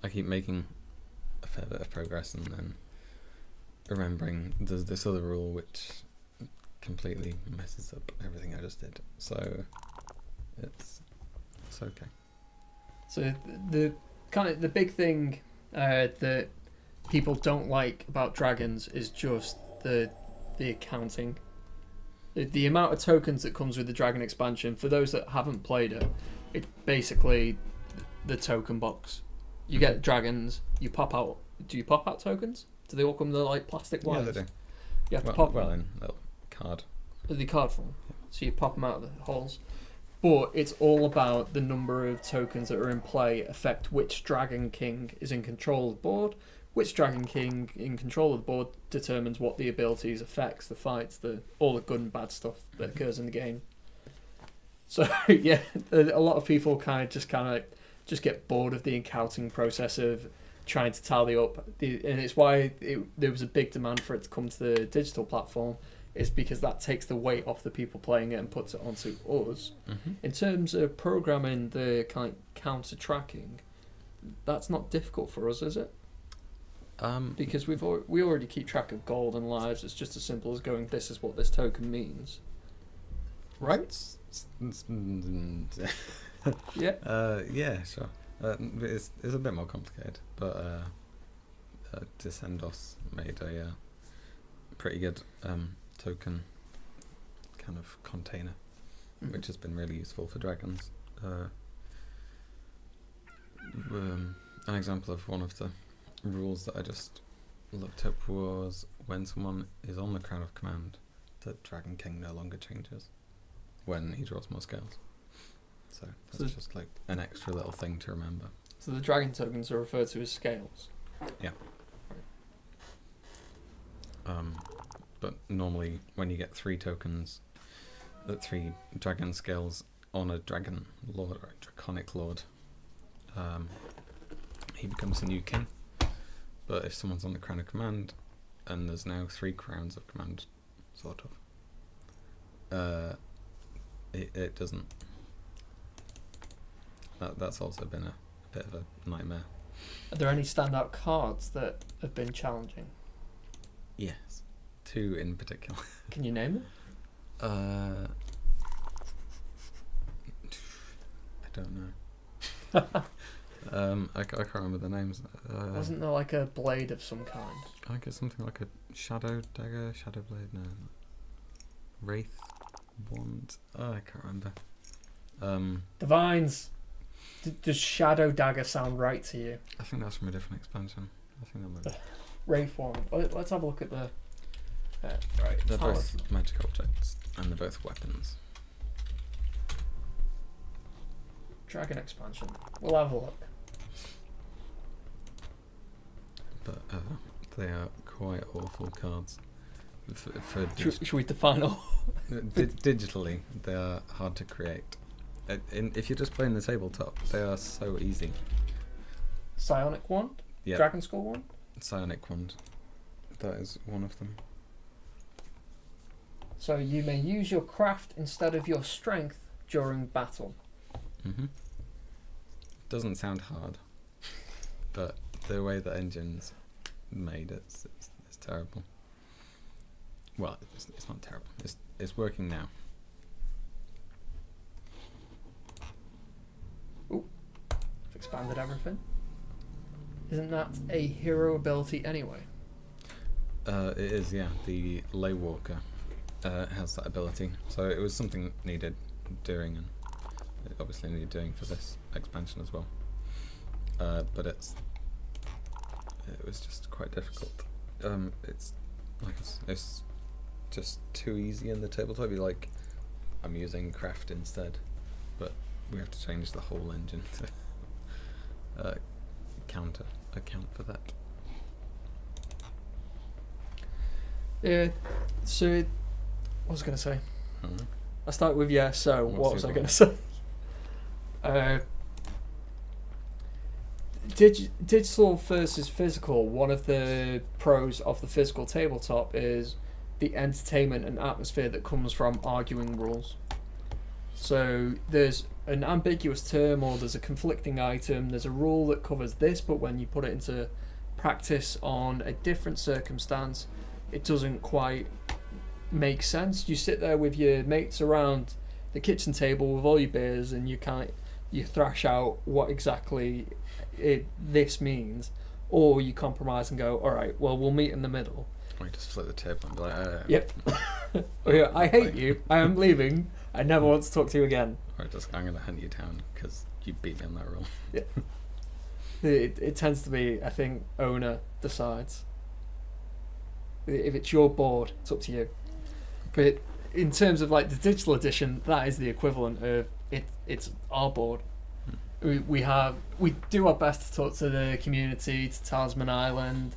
I keep making a fair bit of progress and then remembering there's this other rule which completely messes up everything I just did. So it's okay. So the big thing that people don't like about Dragons is just the accounting. The amount of tokens that comes with the Dragon expansion, for those that haven't played it, it's basically the token box. You get dragons, you pop out. Do you pop out tokens? Do they all come in the like plastic wires? Yeah, they do. You have to pop them. In little card. The card form. So you pop them out of the holes. But it's all about the number of tokens that are in play affect which Dragon King is in control of the board. Which Dragon King in control of the board determines what the abilities affects, the fights, all the good and bad stuff that occurs in the game. So yeah, a lot of people kind of just get bored of the accounting process of trying to tally up, and it's why there was a big demand for it to come to the digital platform. Is because that takes the weight off the people playing it and puts it onto us. Mm-hmm. In terms of programming the kind of counter tracking, that's not difficult for us, is it? Because we already keep track of gold and lives. It's just as simple as going, this is what this token means, right? Yeah. Yeah, sure. It's a bit more complicated, but Descendos made a pretty good token kind of container, which has been really useful for Dragons. An example of one of the rules that I just looked up was when someone is on the Crown of Command, the Dragon King no longer changes when he draws more scales. So that's just like an extra little thing to remember. So the dragon tokens are referred to as scales. Yeah. But normally when you get 3 tokens, 3 dragon scales on a dragon lord or a draconic lord, he becomes a new king. But if someone's on the Crown of Command, and there's now 3 crowns of command, sort of, it doesn't. That's also been a bit of a nightmare. Are there any standout cards that have been challenging? Yes, 2 in particular. Can you name them? I don't know. I can't remember the names. Wasn't there like a blade of some kind? I think it's something like a shadow dagger, shadow blade, no. Wraith wand. Oh, I can't remember. Divines. Does Shadow Dagger sound right to you? I think that's from a different expansion. I think that might be. Wraith one. Let's have a look at the. Right. They're both magic objects, and they're both weapons. Dragon expansion. We'll have a look. But they are quite awful cards. Should we define all? Digitally, they are hard to create. If you're just playing the tabletop, they are so easy. Psionic wand? Yeah. Dragon Skull wand? Psionic wand. that is one of them. So you may use your craft instead of your strength during battle. Doesn't sound hard, but the way the engine's made it's terrible. Well, it's not terrible. It's working now. Ooh, I've expanded everything. Isn't that a hero ability anyway? It is, yeah. The Ley Walker has that ability, so it was something needed doing, and it obviously needed doing for this expansion as well. But it was just quite difficult. It's just too easy in the tabletop. You like, I'm using craft instead, but we have to change the whole engine to account for that. Yeah. So, what was I going to say? I start with yeah. So, what was I going to say? Digital versus physical. One of the pros of the physical tabletop is the entertainment and atmosphere that comes from arguing rules. So there's an ambiguous term or there's a conflicting item, there's a rule that covers this, but when you put it into practice on a different circumstance, it doesn't quite make sense. You sit there with your mates around the kitchen table with all your beers and you thrash out what exactly this means, or you compromise and go, alright, well, we'll meet in the middle. Or you just flip the table and be like, yep. I hate you, I am leaving, I never want to talk to you again. Or just, I'm going to hunt you down because you beat me on that rule. Yeah. It tends to be, I think, owner decides. If it's your board, it's up to you. But in terms of like the digital edition, that is the equivalent of it's our board. We do our best to talk to the community, to Talisman Island,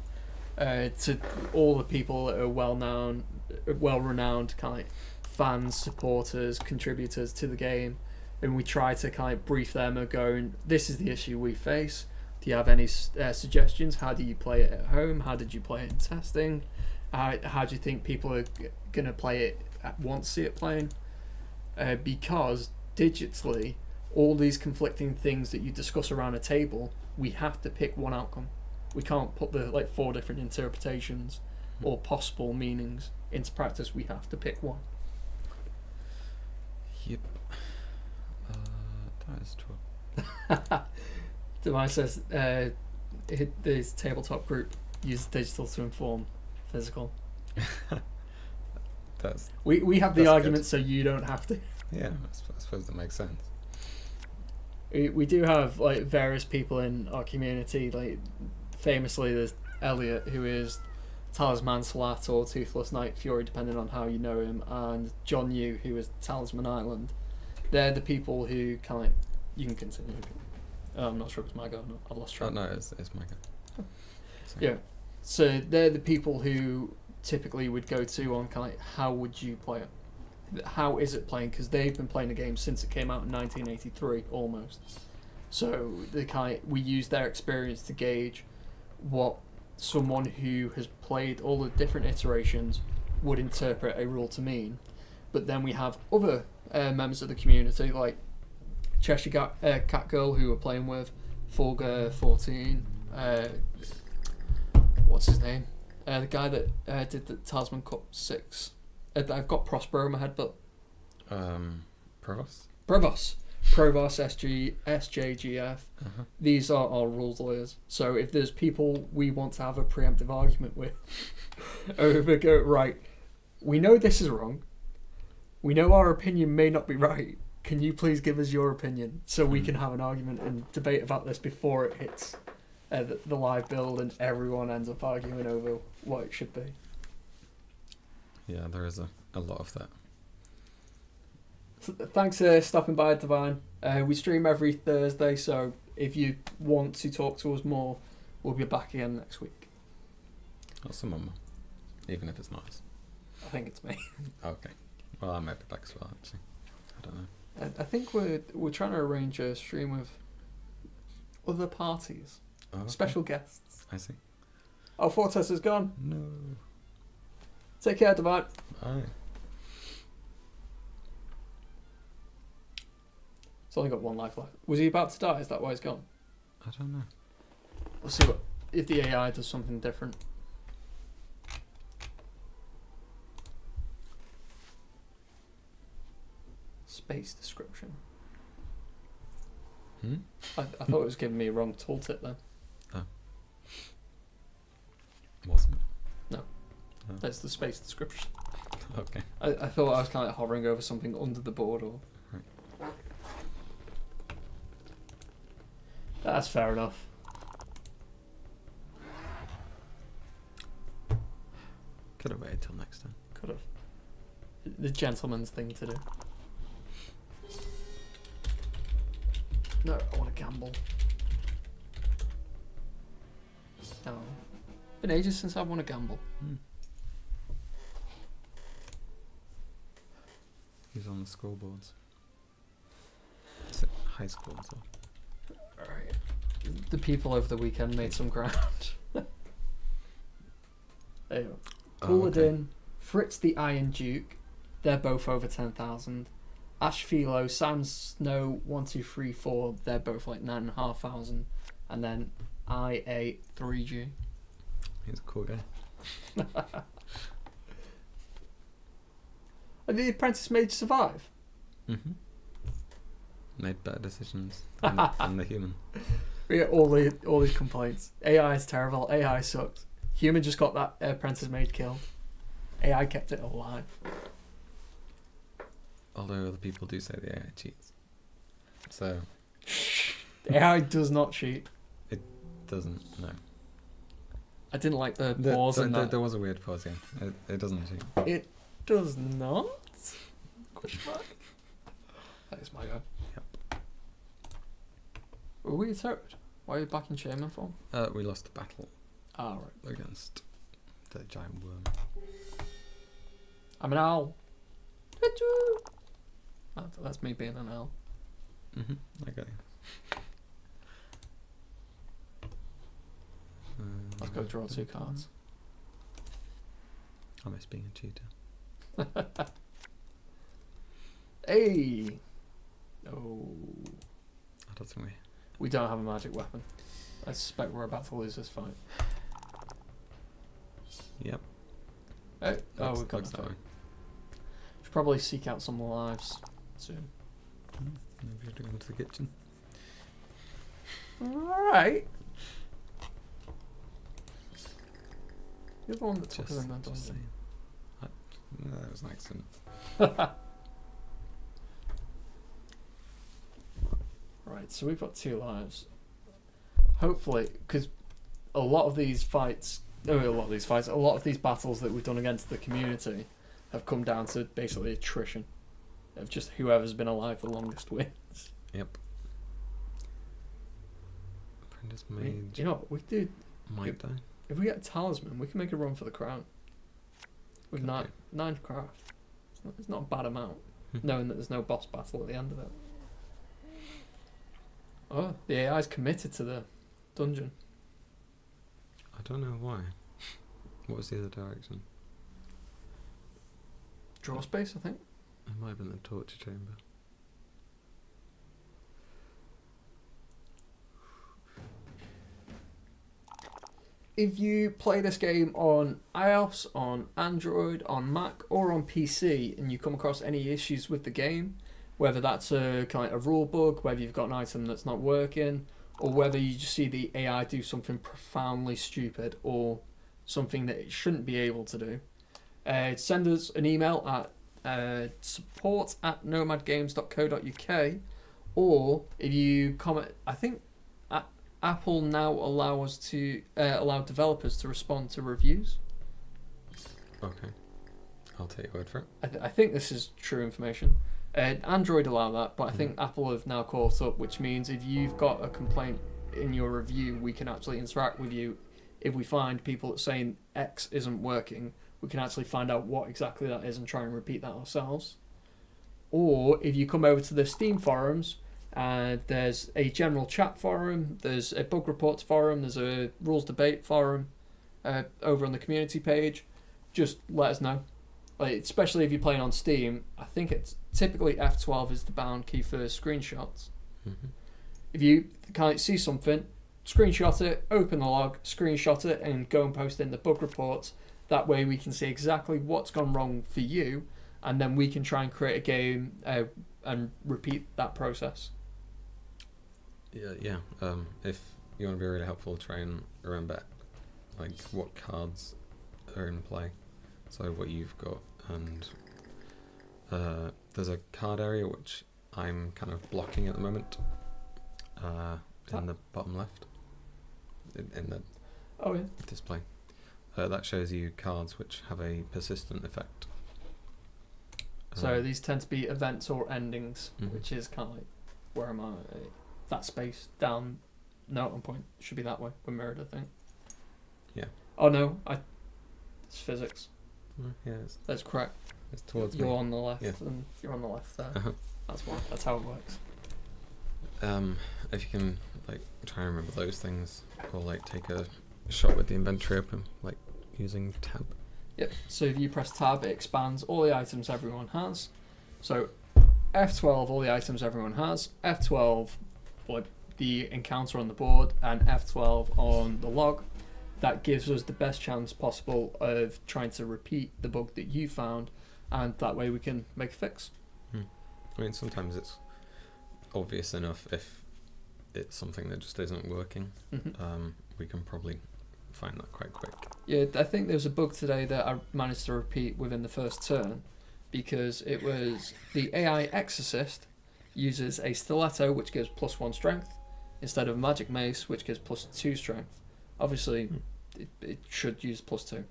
to all the people that are well-renowned kind of like fans, supporters, contributors to the game, and we try to kind of brief them and go, this is the issue we face. Do you have any suggestions? How do you play it at home? How did you play it in testing? How do you think people are going to play it, want to see it playing? Because digitally, all these conflicting things that you discuss around a table, we have to pick one outcome. We can't put the 4 different interpretations or possible meanings into practice. We have to pick one. Yep. That is true. Device says this tabletop group uses digital to inform physical. We have the argument, good. So you don't have to. Yeah, I suppose that makes sense. We do have various people in our community. Famously, there's Elliot, who is Talisman Salat or Toothless Night Fury, depending on how you know him, and John Yu, who is Talisman Island. They're the people who you can continue. I'm not sure if it's my go or not. I've lost track. Oh, no, it's my go. Yeah. So they're the people who typically would go to on how would you play it? How is it playing? Because they've been playing the game since it came out in 1983, almost. So we use their experience to gauge what someone who has played all the different iterations would interpret a rule to mean. But then we have other members of the community, like Cheshire Cat Girl, who we're playing with, Fulgur 14, what's his name? The guy that did the Talisman Cup 6. I've got Prospero in my head, but Provost SJGF. These are our rules lawyers. So if there's people we want to have a preemptive argument with, right, we know this is wrong. We know our opinion may not be right. Can you please give us your opinion so we can have an argument and debate about this before it hits the live build and everyone ends up arguing over what it should be. Yeah, there is a lot of that. So, thanks for stopping by, Divine. We stream every Thursday, so if you want to talk to us more, we'll be back again next week. Or someone more, even if it's not us. I think it's me. Okay. Well, I might be back as well, actually. I don't know. I think we're trying to arrange a stream with other parties. Oh, okay. Special guests. I see. Oh, Fortress is gone. No. Take care, Divine. Bye. It's only got one life left. Was he about to die? Is that why he's gone? I don't know. We'll see if the AI does something different. Space description. I thought it was giving me a wrong tooltip then. Oh. Wasn't it? No. Oh. That's the space description. Okay. I thought I was kind of hovering over something under the board or... Right. That's fair enough. Could have waited till next time. Could have. The gentleman's thing to do. No, I want to gamble. No. Been ages since I want to gamble. He's on the scoreboards. It's at high school and stuff. Alright. The people over the weekend made some ground. There you go. Pull it in. Fritz the Iron Duke. They're both over 10,000. Ash Philo, Sam Snow, 1, 2, 3, 4. They're both like 9,500. And then IA 3G. He's a cool guy. And the Apprentice Mage survive? Mm-hmm. Made better decisions than the human. We get all these complaints. AI is terrible. AI sucks. Human just got that Apprentice Mage killed. AI kept it alive. Although other people do say the AI cheats. So... AI does not cheat. It doesn't, no. I didn't like the pause in that. There was a weird pause, yeah. It doesn't cheat. It does not? Question mark. That is my go. Yep. Were we attacked? Why are you back in Shaman form? We lost the battle Ah, right. against the giant worm. I'm an owl. That's me being an owl. Mm-hmm. I got you. Let's go draw 2 cards. I miss being a cheater. Hey! Oh. I don't think We don't have a magic weapon. I suspect we're about to lose this fight. Yep. Oh, we've got looks the that fight. way. Should probably seek out some lives soon. Maybe we should go into the kitchen. Alright. You're the one that took us in that Just dungeon. saying. No, that was an accident. Right, so we've got 2 lives. Hopefully, because a lot of these battles that we've done against the community have come down to basically attrition of just whoever's been alive the longest wins. Yep. Apprentice I mean, Mage you know what, we do. might die. If we get a talisman, we can make a run for the crown. With Could 9 craft. It's not a bad amount, knowing that there's no boss battle at the end of it. Oh, the AI's committed to the dungeon. I don't know why. What was the other direction? Draw space, I think. It might have been the torture chamber. If you play this game on iOS, on Android, on Mac, or on PC, and you come across any issues with the game, whether that's a kind of rule bug, whether you've got an item that's not working, or whether you just see the AI do something profoundly stupid or something that it shouldn't be able to do, send us an email at support@nomadgames.co.uk, or if you comment, I think Apple now allow developers to respond to reviews. Okay. I'll take your word for it. I think this is true information. Android allow that, but I think Apple have now caught up, which means if you've got a complaint in your review, we can actually interact with you. If we find people saying X isn't working, we can actually find out what exactly that is and try and repeat that ourselves. Or if you come over to the Steam forums, there's a general chat forum, there's a bug reports forum, there's a rules debate forum, over on the community page. Just let us know. Like, especially if you're playing on Steam, I think it's typically F12 is the bound key for screenshots. Mm-hmm. If you can't see something, screenshot it, open the log, screenshot it, and go and post in the bug reports. That way we can see exactly what's gone wrong for you, and then we can try and create a game and repeat that process. Yeah. If you want to be really helpful, try and remember like what cards are in play, so what you've got, and there's a card area which I'm kind of blocking at the moment, in the bottom left, in the display. That shows you cards which have a persistent effect. So these tend to be events or endings, Mhm. which is kind of like, where am I? That space down. No, at one point should be that way. We're mirrored, I think. Yeah. Oh no, it's physics. Yeah, That's correct. it's towards You're me. on the left, Yeah. and you're on the left there. Uh-huh. That's why. That's how it works. If you can like try and remember those things, or like take a shot with the inventory open, like using tab. Yep. So if you press tab, it expands all the items everyone has. So F12, all the items everyone has. F12, like the encounter on the board, and F12 on the log. That gives us the best chance possible of trying to repeat the bug that you found, and that way we can make a fix. I mean, sometimes it's obvious enough if it's something that just isn't working. Mhm. We can probably find that quite quick. Yeah, I think there was a bug today that I managed to repeat within the first turn, because it was the AI Exorcist uses a stiletto which gives +1 strength instead of magic mace which gives +2 strength. Obviously, it should use +2.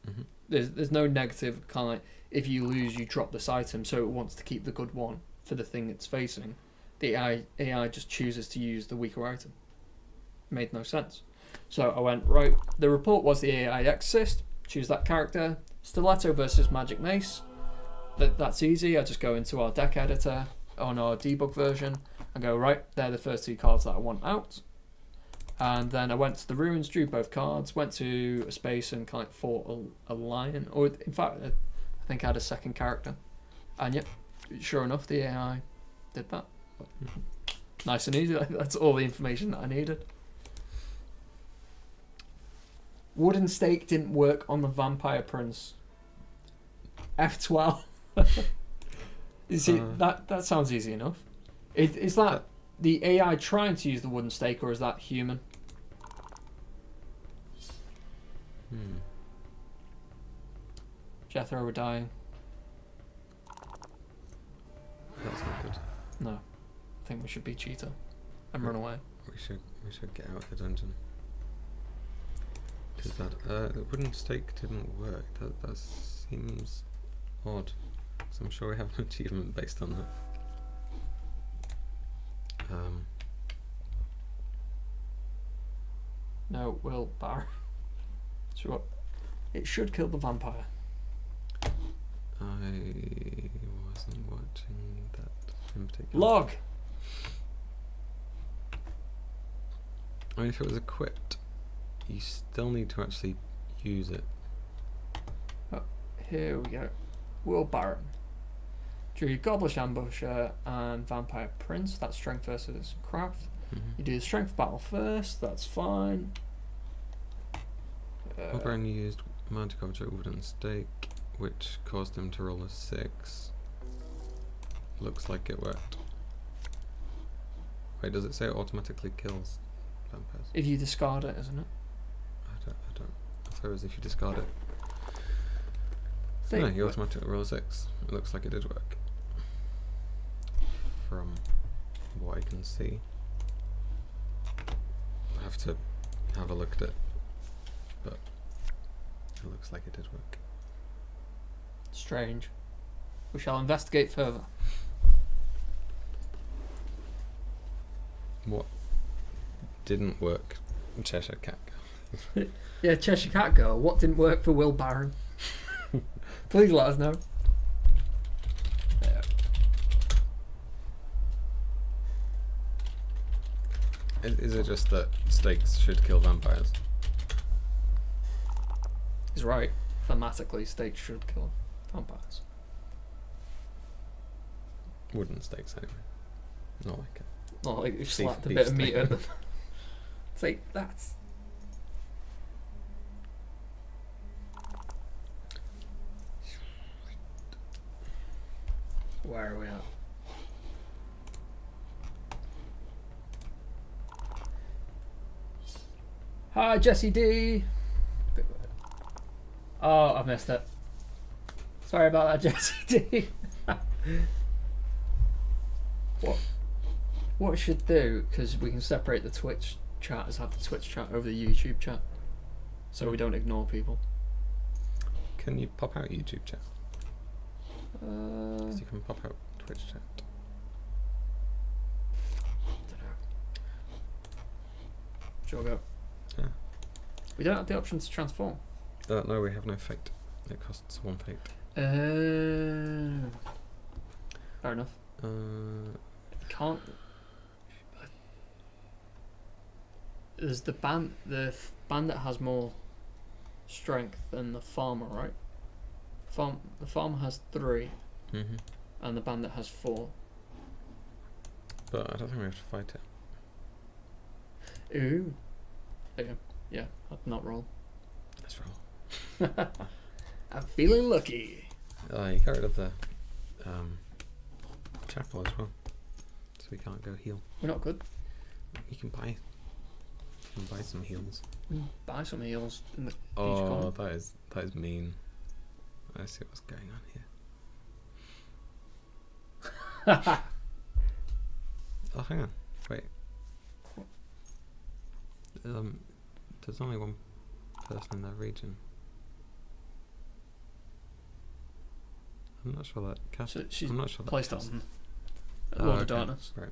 Mm-hmm. There's no negative kind of like, if you lose you drop this item, so it wants to keep the good one for the thing it's facing. The AI just chooses to use the weaker item. Made no sense. So I went, right, the report was the AI Exorcist, choose that character, stiletto versus magic mace. That's easy. I just go into our deck editor on our debug version and go, right, they're the first two cards that I want out. And then I went to the ruins, drew both cards, went to a space and kind of fought a lion. Or in fact, I think I had a second character. And yep, sure enough, the AI did that. Nice and easy. That's all the information that I needed. Wooden stake didn't work on the vampire prince. F12. You see, that sounds easy enough. Is that the AI trying to use the wooden stake, or is that human? Jethro, we're dying. That's not good. No. I think we should be cheetah and run away. We should get out of the dungeon. Too bad. The wooden stake didn't work. That seems odd. So I'm sure we have an achievement based on that. No, Will Bar. So what? It should kill the vampire. I wasn't watching that in particular. Log! I mean, if it was equipped, you still need to actually use it. Oh, here we go. Will Baron. Drew Gobblish Ambusher and Vampire Prince. That's strength versus craft. You do the strength battle first, that's fine. Oberon used magic object wooden stake, which caused him to roll a 6. Looks like it worked. Wait, does it say it automatically kills vampires? If you discard it, isn't it? I don't. I thought it was if you discard it. Think No, you automatically roll a 6. It looks like it did work. From what I can see. I have to have a look at it, but it looks like it did work. Strange. We shall investigate further. What didn't work? Cheshire Cat. Yeah, Cheshire Cat Girl. What didn't work for Will Baron? Please let us know. Is it just that stakes should kill vampires? He's right. Thematically, stakes should kill vampires. Wooden stakes anyway. Not like it. Not like you've Beef- slapped a beef bit of meat steak. at them. Take that. Where are we at? Hi, Jesse D. Oh, I missed it. Sorry about that, Jesse D. What I should do, because we can separate the Twitch chat, is have the Twitch chat over the YouTube chat, so we don't ignore people. Can you pop out YouTube chat? Uh, So you can pop out Twitch chat. Sure, go. Yeah. We don't have the option to transform. No, we have no fate. It costs 1 fate. Fair enough. Can't. There's the bandit has more strength than the farmer, right? The farmer has 3, Mm-hmm. and the bandit has 4. But I don't think we have to fight it. Ooh. Okay. Yeah, I'd not roll. Let's roll. I'm feeling lucky. You got rid of the chapel as well, so we can't go heal. We're not good. You can buy some heals. Buy some heals in the Oh, that is mean. I see what's going on here. Oh, hang on. Wait. There's only one person in that region. I'm not sure that cast. So she's I'm not sure that placed cast. on Oh, Lord of okay. Darkness. Right.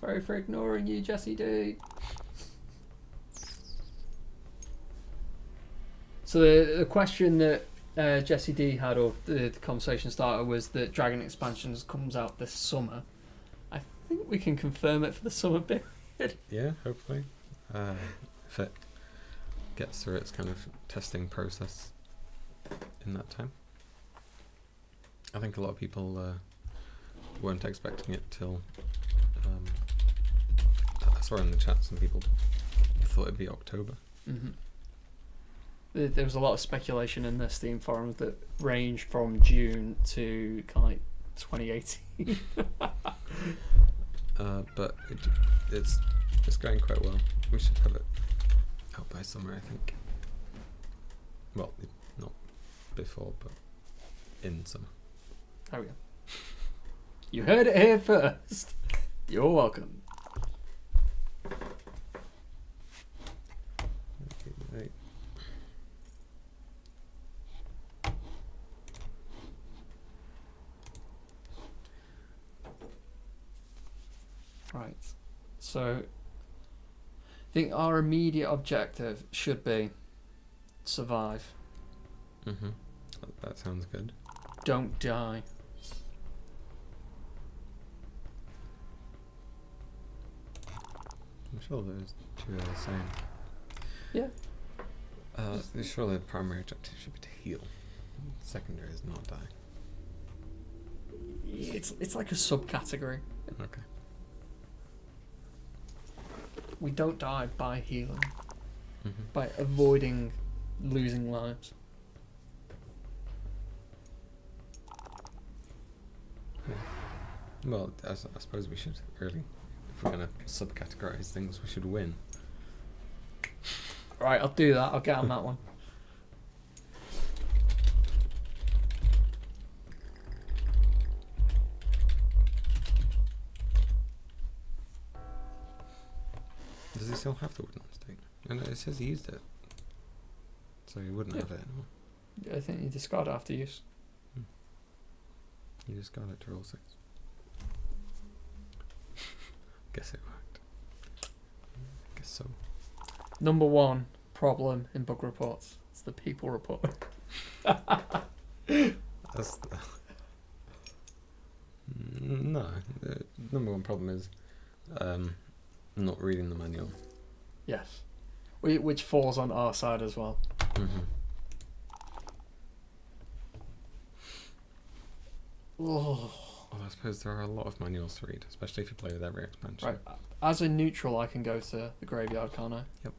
Sorry for ignoring you, Jesse D. So the question that Jesse D had, or the conversation starter, was that Dragon Expansions comes out this summer. I think we can confirm it for the summer bit. Yeah, hopefully. If it gets through its kind of testing process in that time. I think a lot of people weren't expecting it till. I saw in the chat some people thought it'd be October. Mm-hmm. There was a lot of speculation in the Steam forums that ranged from June to kind of like 2018. But it's going quite well. We should have it out by summer, I think. Well, not before, but in summer. There we go. You heard it here first. You're welcome. Right. Right. So, I think our immediate objective should be survive. Mm-hmm. That sounds good. Don't die. I'm sure those two are the same. Yeah. Surely the primary objective should be to heal. Secondary is not die. It's like a subcategory. Okay. We don't die by healing, Mm-hmm. by avoiding losing lives. Well, I suppose we should really, if we're going to subcategorize things, we should win. Right, I'll do that. I'll get on that one. Does he still have the wooden stake? And it says he used it, so he wouldn't Yeah. have it anymore. I think you discard it after use. You just got it to roll 6. Guess it worked. Guess so. Number 1 problem in bug reports. It's the people report. That's no. The number one problem is not reading the manual. Yes. Which falls on our side as well. Mm-hmm. Oh. Well, I suppose there are a lot of manuals to read, especially if you play with every expansion. Right. As a neutral, I can go to the graveyard, can't I? Yep.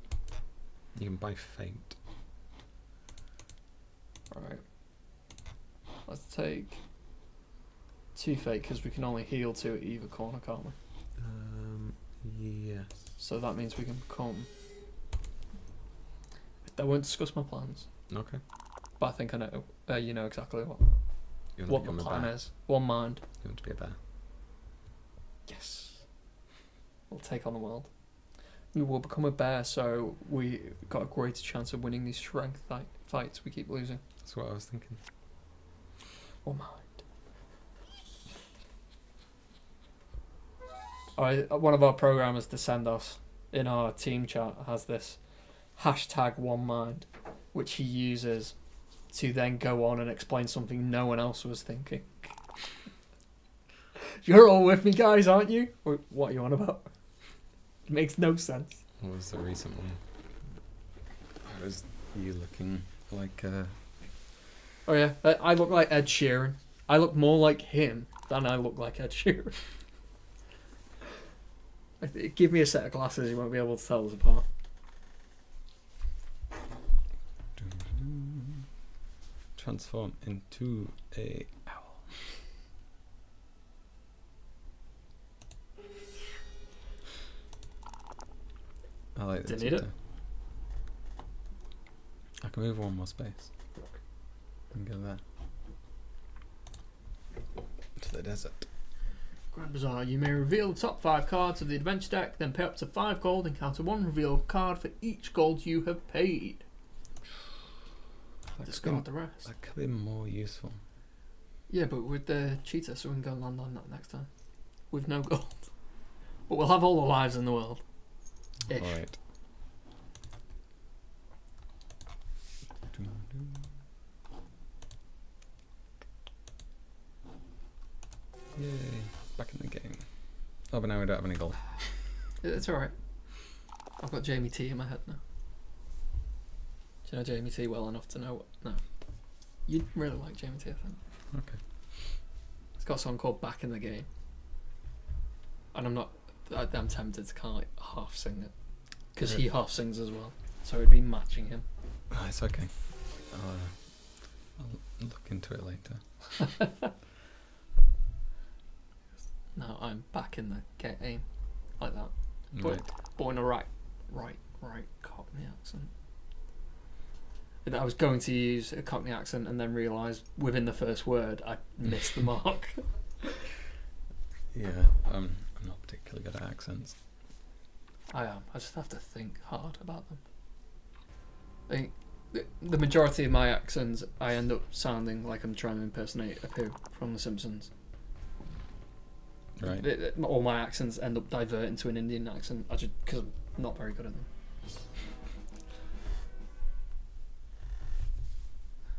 You can buy Fate. Right. Let's take 2 fate because we can only heal 2 at either corner, can't we? Yes. So that means we can come. I won't discuss my plans, Okay. but I think I know. You know exactly what You my want to become a plan bear? is. One mind. You want to be a bear? Yes. We'll take on the world. We will become a bear, so we got a greater chance of winning these strength fights we keep losing. That's what I was thinking. One mind. One of our programmers to send us in our team chat has this hashtag one mind, which he uses to then go on and explain something no one else was thinking. You're all with me, guys, aren't you? What are you on about? It makes no sense. What was the recent one? How was you looking like Oh yeah, I look like Ed Sheeran. I look more like him than I look like Ed Sheeran. Give me a set of glasses, you won't be able to tell us apart. transform into a owl? I like this. Didn't need it. I can move one more space and go there to the desert. Grand Bazaar, you may reveal the top 5 cards of the adventure deck, then pay up to 5 gold and counter 1 reveal card for each gold you have paid. Discard the rest. That could be more useful. Yeah, but with the cheetah, so we can go land on that next time. With no gold. But we'll have all the lives in the world. Ish. Alright. Yay, back in the game. Oh, but now we don't have any gold. It's alright. I've got Jamie T in my head now. Do you know Jamie T well enough to know what? No. You'd really like Jamie T, I think. Okay. It's got a song called Back in the Game. And I'm tempted to kind of like half sing it. Because he half sings as well. So it'd be matching him. Oh, it's okay. I'll look into it later. No, I'm back in the game. Like that. Right. But in a right Cockney accent. I was going to use a Cockney accent and then realised within the first word I missed the mark. Yeah, I'm not particularly good at accents. I am. I just have to think hard about them. I think the majority of my accents, I end up sounding like I'm trying to impersonate Apu from The Simpsons. Right. All my accents end up diverting to an Indian accent because I'm not very good at them.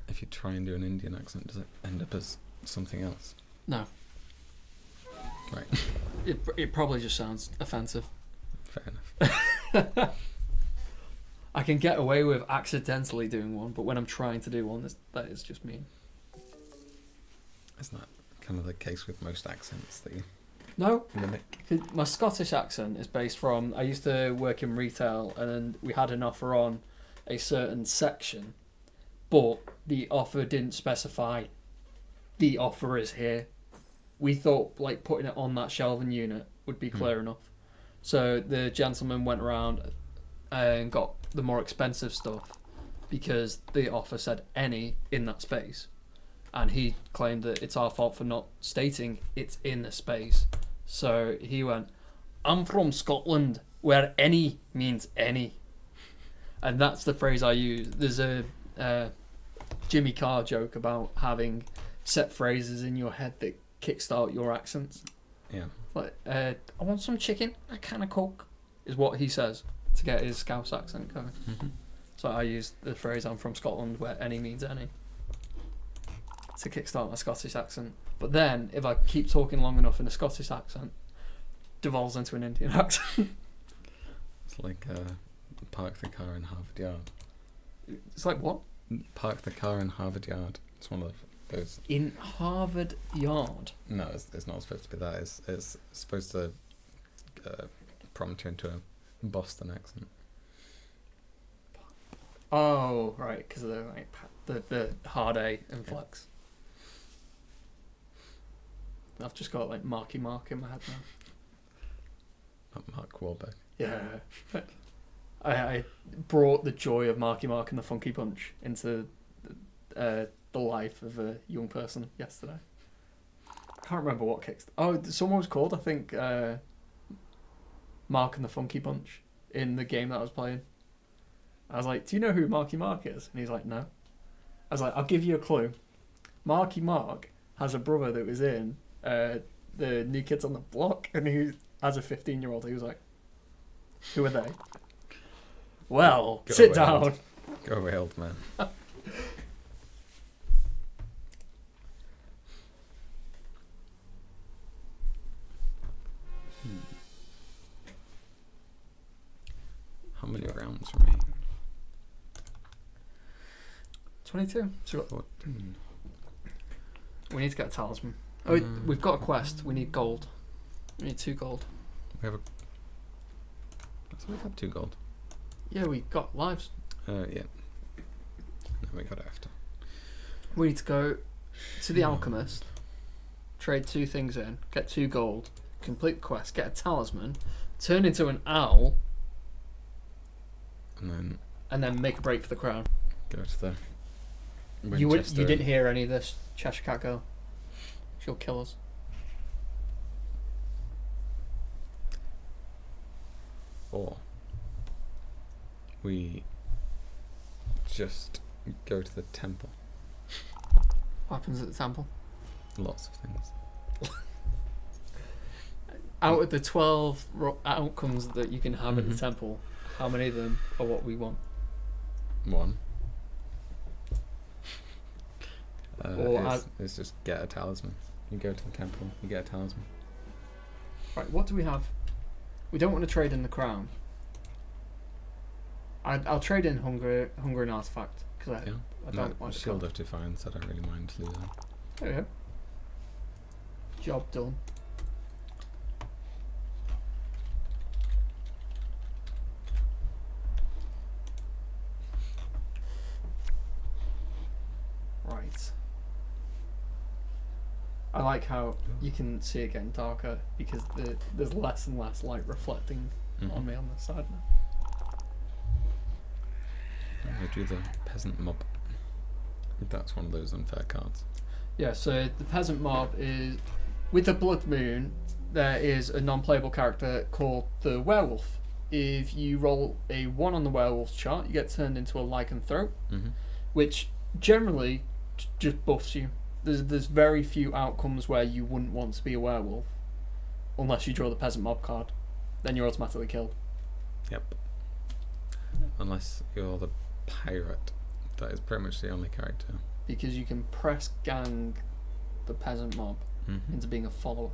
If you try and do an Indian accent, does it end up as something else? No. Right. It probably just sounds offensive. Fair enough. I can get away with accidentally doing one, but when I'm trying to do one, that is just mean. Isn't that kind of the case with most accents that you No. mimic? My Scottish accent is based from, I used to work in retail and we had an offer on a certain section, but the offer didn't specify the offer is here. We thought like putting it on that shelving unit would be clear enough. So the gentleman went around and got the more expensive stuff because the offer said any in that space. And he claimed that it's our fault for not stating it's in the space. So he went, I'm from Scotland, where any means any. And that's the phrase I use. There's a Jimmy Carr joke about having set phrases in your head that kickstart your accents. Yeah. Like, I want some chicken, a can of Coke, is what he says to get his Scouse accent going. Mm-hmm. So I use the phrase, I'm from Scotland, where any means any. to kickstart my Scottish accent. But then, if I keep talking long enough in a Scottish accent, devolves into an Indian accent. It's like park the car in Harvard Yard. It's like what? Park the car in Harvard Yard. It's one of those. In Harvard Yard? No, it's not supposed to be that. It's supposed to prompt you into a Boston accent. Oh, right, because of the like the hard A inflex. Yeah. I've just got like Marky Mark in my head now. Not Mark Wahlberg. Yeah. I brought the joy of Marky Mark and the Funky Punch into the life of a young person yesterday. I can't remember what kicks. Oh, someone was called, I think, Mark and the Funky Punch in the game that I was playing. I was like, do you know who Marky Mark is? And he's like, no. I was like, I'll give you a clue. Marky Mark has a brother that was in the New Kids on the Block, and he, as a 15-year-old, he was like, who are they? Well, Go sit away, down. old. Go away, old man. How many rounds remain? 22. So 14. we need to get a talisman. Oh, we've got a quest. We need gold. We need 2 gold. We have a. So we have 2 gold. Yeah, we got lives. Yeah. No, we got it after. We need to go to the alchemist, trade 2 things in, get 2 gold, complete the quest, get a talisman, turn into an owl, And and then make a break for the crown. go to the. You Winchester. didn't hear any of this, Cheshire Cat girl. She'll kill us. Or we just go to the temple. What happens at the temple? Lots of things. Out of the 12 outcomes that you can have at the Mhm. temple, how many of them are what we want? 1. Or is just get a talisman. You go to the temple, you get a talisman. Right, what do we have? We don't want to trade in the crown. I'll trade in hunger and artifact because Yeah. I No, don't like the Shield crown. of Defiance, I don't really mind losing. There we go. Job done. Right. I like how you can see it getting darker because there's less and less light reflecting on me on the side now. I do the peasant mob. That's one of those unfair cards. Yeah, so the peasant mob is with the blood moon. There is a non-playable character called the werewolf. If you roll a 1 on the werewolf's chart, you get turned into a lycanthrope, which generally just buffs you. There's very few outcomes where you wouldn't want to be a werewolf, unless you draw the peasant mob card. Then you're automatically killed. Yep. Unless you're the pirate. That is pretty much the only character. Because you can press gang the peasant mob into being a follower.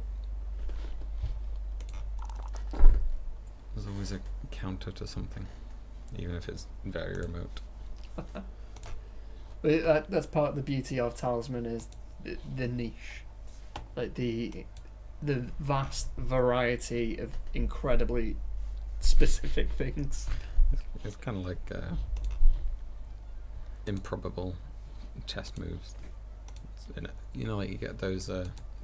There's always a counter to something, even if it's very remote. But that's part of the beauty of Talisman is the niche, like the vast variety of incredibly specific things. It's kind of like improbable chess moves. In it. You know, like you get those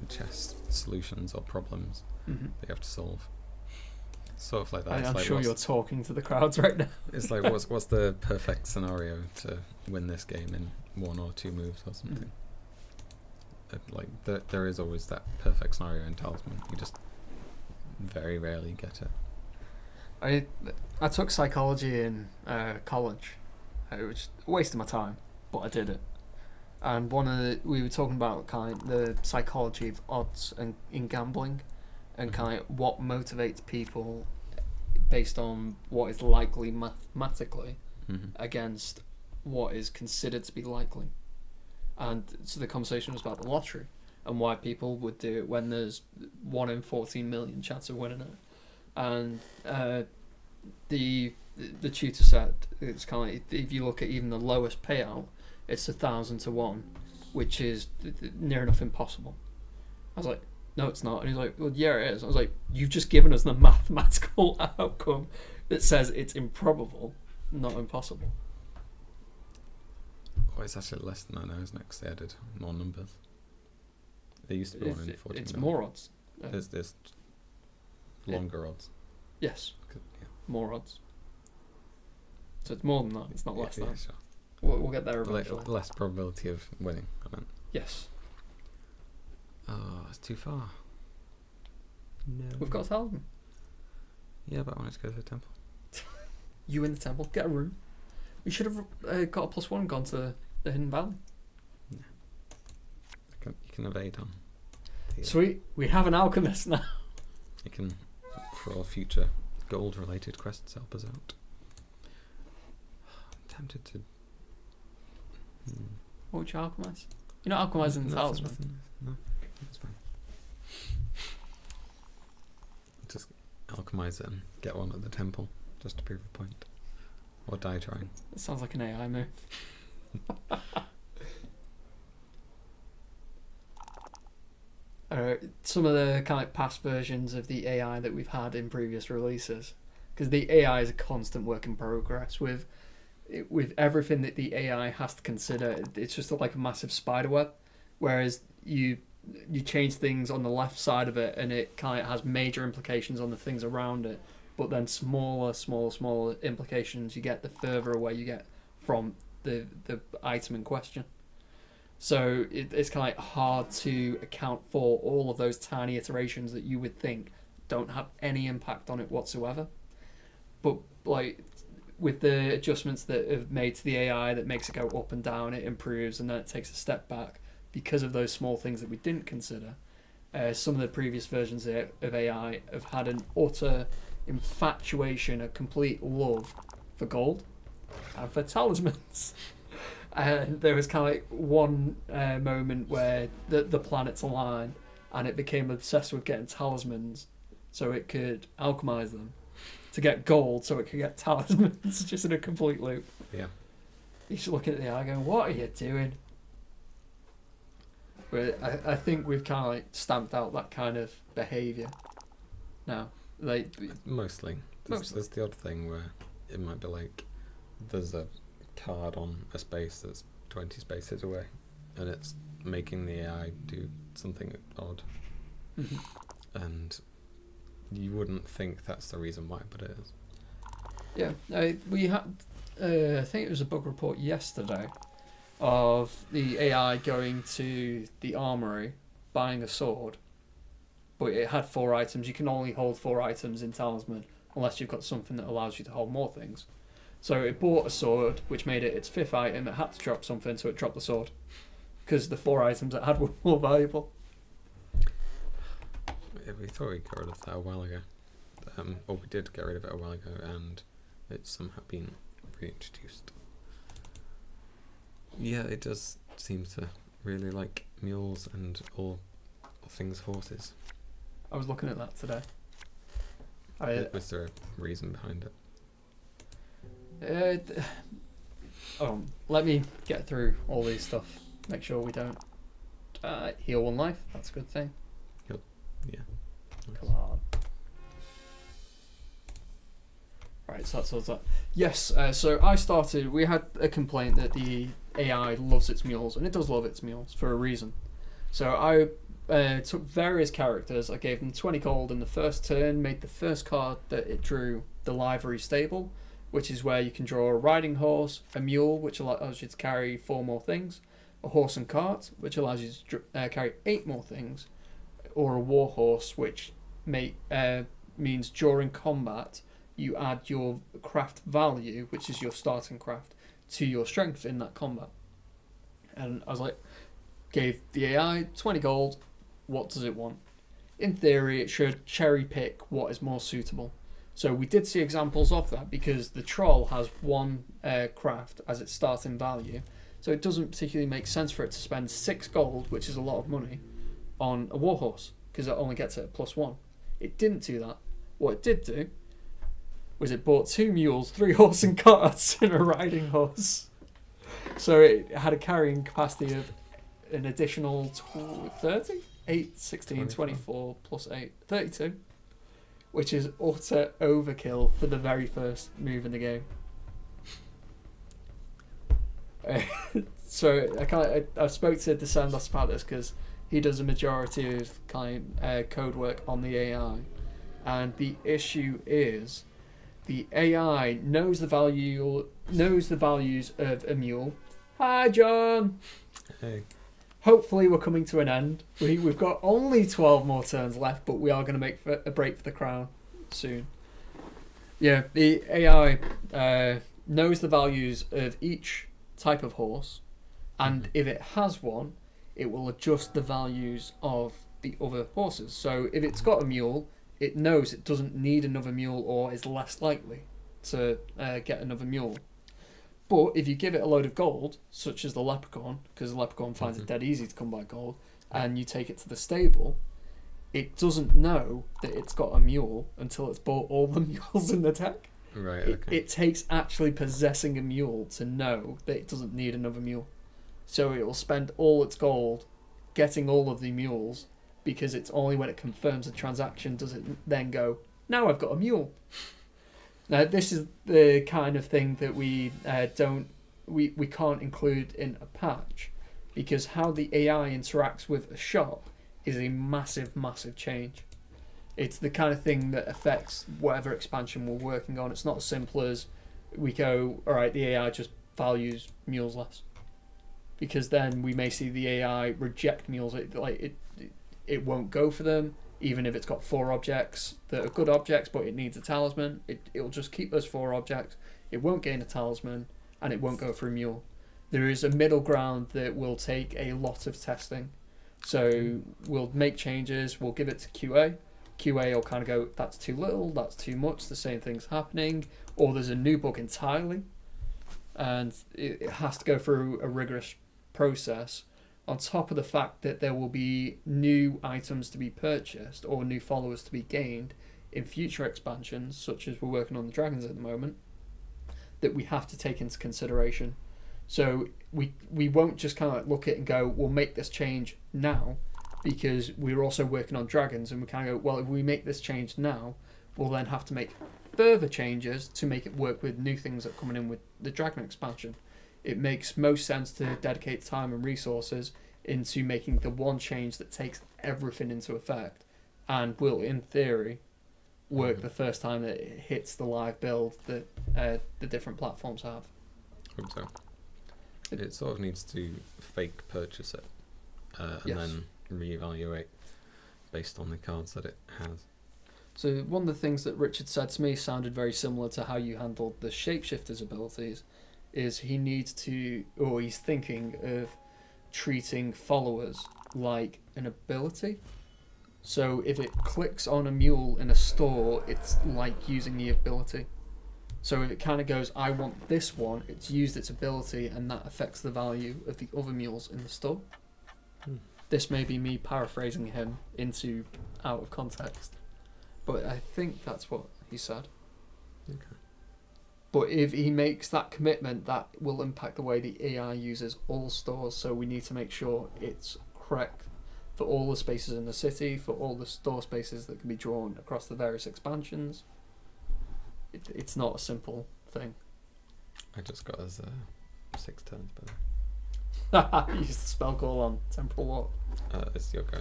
chess solutions or problems that you have to solve. Sort of like that. I'm like sure you're talking to the crowds right now. It's like what's the perfect scenario to win this game in 1 or 2 moves or something. Like there is always that perfect scenario in Talisman. You just very rarely get it. I took psychology in college. It was a waste of my time, but I did it. And we were talking about the psychology of odds and in gambling, and kind of what motivates people based on what is likely mathematically against what is considered to be likely. And so the conversation was about the lottery and why people would do it when there's 1 in 14 million chance of winning it. And the tutor said it's kind of like, if you look at even the lowest payout, it's 1,000 to 1, which is near enough impossible. I was like, no, it's not. And he's like, well, yeah, it is. I was like, you've just given us the mathematical outcome that says it's improbable, not impossible. Oh, it's actually less than that now, isn't it? Because they added more numbers. There used to be 1 in 14. It's more odds. There's longer odds. Yes. Yeah. More odds. So it's more than that. It's not less than. Yeah, sure. We'll get there eventually. Less probability of winning, I meant. Yes. Oh, it's too far. No. We've got a Talisman. Yeah, but I wanted to go to the temple. You in the temple. Get a room. We should have got a +1 and gone to the Hidden Valley. Yeah. You can evade on. Sweet. We have an alchemist now. You can, for all future gold-related quests, help us out. I'm tempted to... What would you alchemize? You're not alchemizing the Talisman. Nothing. No, that's fine. Just alchemize it and get one at the temple, just to prove a point. Or die trying. It sounds like an AI move. Some of the kind of past versions of the AI that we've had in previous releases, because the AI is a constant work in progress with everything that the AI has to consider. It's just like a massive spider web, whereas you change things on the left side of it and it kind of has major implications on the things around it, but then smaller implications you get the further away you get from the item in question. So it's kind of like hard to account for all of those tiny iterations that you would think don't have any impact on it whatsoever. But like with the adjustments that have made to the AI that makes it go up and down, it improves and then it takes a step back because of those small things that we didn't consider. Some of the previous versions of AI have had an utter infatuation, a complete love for gold and for talismans. And there was kind of like one moment where the planets aligned and it became obsessed with getting talismans so it could alchemize them to get gold so it could get talismans, just in a complete loop. Yeah. He's looking at the eye going, what are you doing? But I think we've kind of like stamped out that kind of behaviour now. Like Mostly. There's the odd thing where it might be like there's a card on a space that's 20 spaces away and it's making the AI do something odd. Mm-hmm. And you wouldn't think that's the reason why, but it is. Yeah, we had, I think it was a bug report yesterday of the AI going to the armory, buying a sword, but it had 4 items. You can only hold 4 items in Talisman unless you've got something that allows you to hold more things. So it bought a sword, which made it its 5th item. It had to drop something, so it dropped the sword because the 4 items it had were more valuable. Yeah, we thought we got rid of that a while ago. Or we did get rid of it a while ago, and it's somehow been reintroduced. Yeah, it does seem to really like mules and all things horses. I was looking at that today. Was there a reason behind it? Let me get through all these stuff. Make sure we don't heal 1 life. That's a good thing. Yeah. Come on. Right, so that's all that. Yes, so we had a complaint that the AI loves its mules, and it does love its mules for a reason. So I took various characters, I gave them 20 gold in the first turn, made the first card that it drew the livery stable, which is where you can draw a riding horse, a mule, which allows you to carry 4 more things, a horse and cart, which allows you to carry 8 more things, or a war horse, which means during combat you add your craft value, which is your starting craft, to your strength in that combat. And I was like, gave the AI 20 gold, what does it want? In theory, it should cherry pick what is more suitable. So we did see examples of that because the troll has 1 craft as its starting value. So it doesn't particularly make sense for it to spend 6 gold, which is a lot of money, on a warhorse, because it only gets it at +1. It didn't do that. What it did do was it bought 2 mules, 3 horse and carts, and a riding horse. So it had a carrying capacity of an additional 30? 8, 16, 24 plus 8, 32. Which is utter overkill for the very first move in the game. So I spoke to Descendos about this because he does a majority of code work on the AI, and the issue is the AI knows the values of a mule. Hi, John. Hey. Hopefully we're coming to an end. We've got only 12 more turns left, but we are going to make a break for the crown soon. Yeah, the AI knows the values of each type of horse, and if it has one, it will adjust the values of the other horses. So if it's got a mule, it knows it doesn't need another mule or is less likely to get another mule. But if you give it a load of gold, such as the leprechaun, because the leprechaun finds it dead easy to come by gold, and you take it to the stable, it doesn't know that it's got a mule until it's bought all the mules in the deck. Right, okay. It takes actually possessing a mule to know that it doesn't need another mule. So it will spend all its gold getting all of the mules, because it's only when it confirms the transaction does it then go, now I've got a mule. Now this is the kind of thing that we can't include in a patch, because how the AI interacts with a shop is a massive, massive change. It's the kind of thing that affects whatever expansion we're working on. It's not as simple as we go, all right, the AI just values mules less, because then we may see the AI reject mules. It won't go for them, even if it's got 4 objects that are good objects, but it needs a talisman. It'll just keep those 4 objects. It won't gain a talisman, and it won't go for a mule. There is a middle ground that will take a lot of testing. So we'll make changes, we'll give it to QA. QA will kind of go, that's too little, that's too much, the same thing's happening, or there's a new bug entirely. And it has to go through a rigorous process, on top of the fact that there will be new items to be purchased or new followers to be gained in future expansions, such as we're working on the dragons at the moment, that we have to take into consideration. So we won't just kind of like look at it and go, we'll make this change now, because we're also working on dragons, and we kind of go, well, if we make this change now, we'll then have to make further changes to make it work with new things that are coming in with the dragon expansion. It makes most sense to dedicate time and resources into making the one change that takes everything into effect and will, in theory, work the first time that it hits the live build that the different platforms have. I hope so. It sort of needs to fake purchase it and then reevaluate based on the cards that it has. So one of the things that Richard said to me sounded very similar to how you handled the shapeshifter's abilities, is he needs to, or he's thinking of treating followers like an ability. So if it clicks on a mule in a store, it's like using the ability. So if it kind of goes, I want this one, it's used its ability, and that affects the value of the other mules in the store. This may be me paraphrasing him into out of context, but I think that's what he said. Okay. But if he makes that commitment, that will impact the way the AI uses all stores, so we need to make sure it's correct for all the spaces in the city, for all the store spaces that can be drawn across the various expansions. It's not a simple thing. I just got us 6 turns better. Use the spell call on Temporal Walk. It's your go.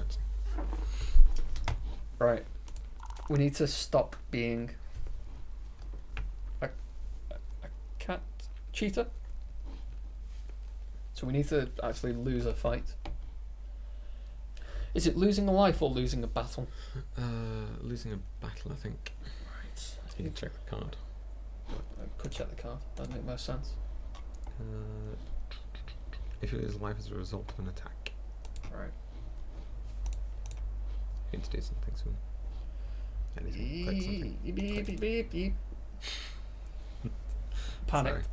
Right. We need to stop being a cat cheater. So we need to actually lose a fight. Is it losing a life or losing a battle? Losing a battle, I think. Right. You can check the card. I could check the card. That'd make most sense. If you lose a life as a result of an attack. Right. You need to do something soon. Anything. Click something. Beep, Click. beep, beep, beep. Panic. Sorry.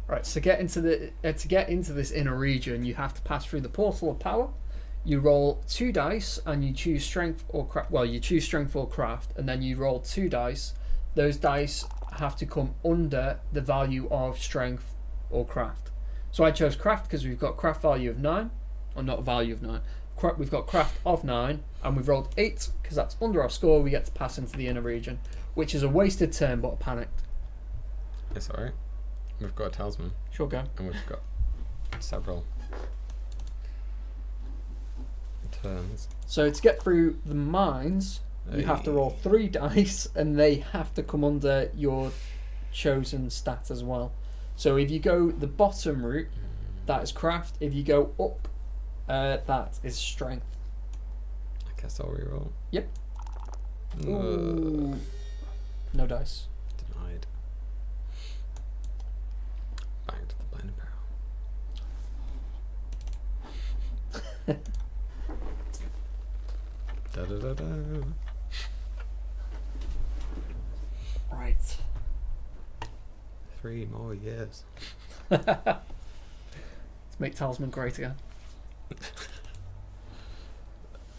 Right, so to get into this inner region, you have to pass through the portal of power. You roll 2 dice and you choose strength or craft. Well, you choose strength or craft, and then you roll 2 dice. Those dice have to come under the value of strength or craft. So I chose craft because we've got craft value of 9, or not value of 9. We've got craft of 9, and we've rolled 8 because that's under our score. We get to pass into the inner region, which is a wasted turn, but panicked. It's alright. We've got a talisman. Sure, go. And we've got several turns. So to get through the mines, you have to roll 3 dice, and they have to come under your chosen stat as well. So if you go the bottom route, that is craft. If you go up, that is strength. I guess I'll reroll. Yep. Ooh. No dice. Denied. Back to the blended barrel. Da da da da. Right. 3 more years. Let's make Talisman great again.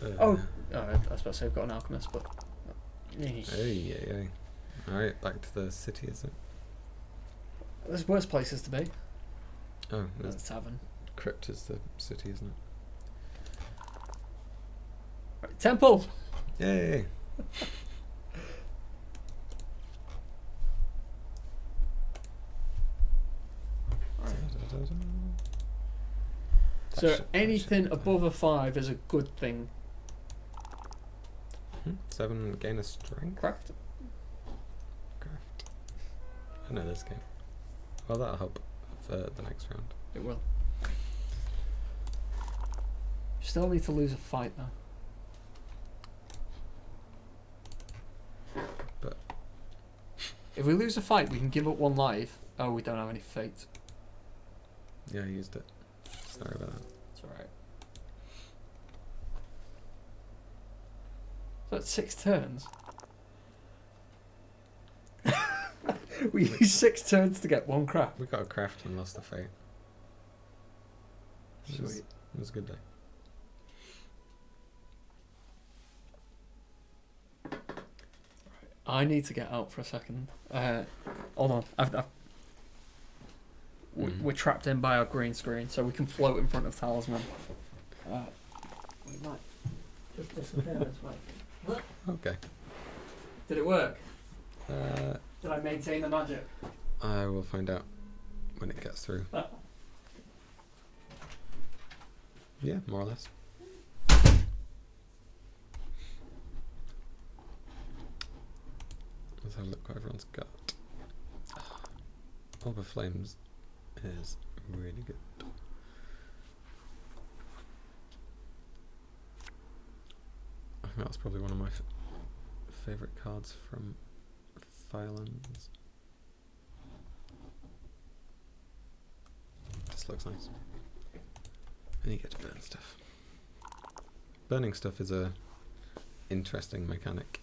I was about to say I've got an alchemist, but... Hey. Alright, back to the city, is it? There's worse places to be. Oh, The the tavern. crypt is the city, isn't it? Right, temple! Yay! So anything above a 5 is a good thing. 7 gain a strength? Correct? Correct. I know this game. Well, that'll help for the next round. It will. Still need to lose a fight though. But if we lose a fight, we can give up 1 life. Oh, we don't have any fate. yeah, I used it. Sorry about that. It's alright. So that's 6 turns. We used 6 turns to get 1 craft. We got a craft and lost the fate. It was a good day. I need to get out for a second. Hold on. We're trapped in by our green screen, so we can float in front of Talisman. We might just disappear this way. Okay. Did it work? Uh, Did I maintain the magic? I will find out when it gets through. Yeah, more or less. Let's have a look what everyone's got. Orb of Flames is really good. I think that's probably one of my favourite cards from Firelands. This looks nice. And you get to burn stuff. Burning stuff is a interesting mechanic.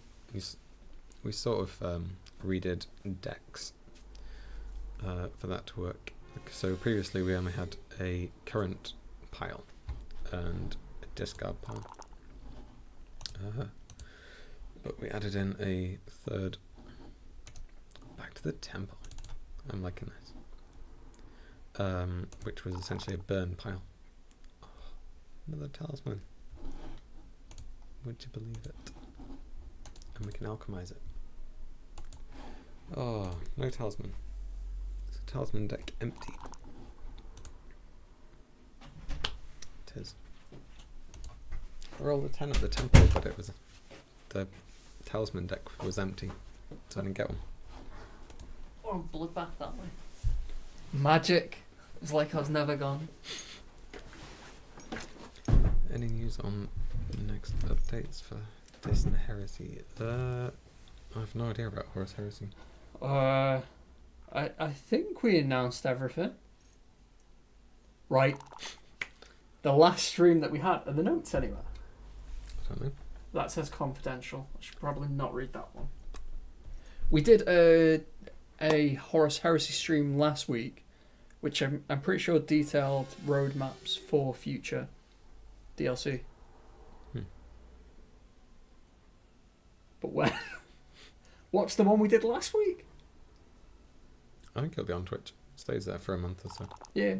We sort of redid decks for that to work. So previously we only had a current pile and a discard pile. But we added in a third. Back to the temple. I'm liking this. Which was essentially a burn pile. Oh, another talisman. Would you believe it? And we can alchemize it. Oh, no talisman. It's a talisman deck empty. It is. I rolled a 10 at the temple, but it was the talisman deck was empty, so I didn't get one. Or a bloodbath that way. Magic. It's like I was never gone. Any news on the next updates for this and Heresy? I have no idea about Horus Heresy. I think we announced everything. Right. The last stream that we had. Are the notes anywhere? I don't know. That says confidential. I should probably not read that one. We did a Horus Heresy stream last week, which I'm pretty sure detailed roadmaps for future DLC. But when? Watch the one we did last week. I think it'll be on Twitch. It stays there for a month or so. Yeah.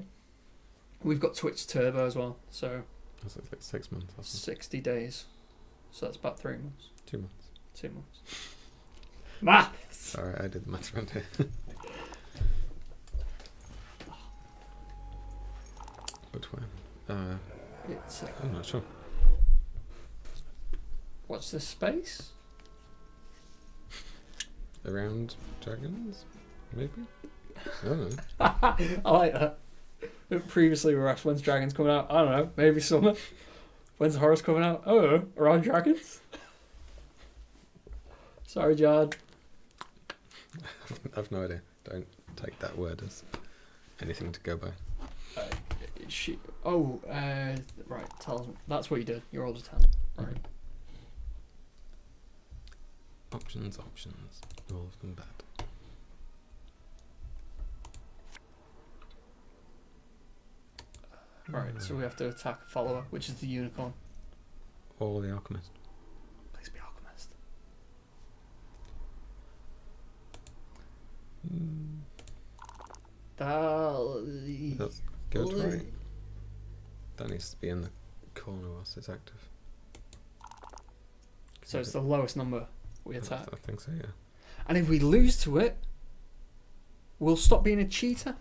We've got Twitch Turbo as well, so That's like 6 months or something. 60 days. So that's about 3 months. 2 months. 2 months. Maths! Sorry, I did the maths around here. But when? It's, I'm not sure. what's this space? Around dragons? Maybe? I don't know. I like that. Previously we were asked, when's Dragons coming out? I don't know, maybe summer. When's Horus coming out? Oh, around Dragons? Sorry, Jad. I've no idea. Don't take that word as anything to go by. Right, Talisman. That's what you did. You're all the 10. Right. Options. All of them bad. Right, so we have to attack a follower, which is the unicorn. Or the alchemist. Please be alchemist. That's good, right? That needs to be in the corner whilst it's active. So it's the lowest number we attack. I think so, yeah. And if we lose to it, we'll stop being a cheater.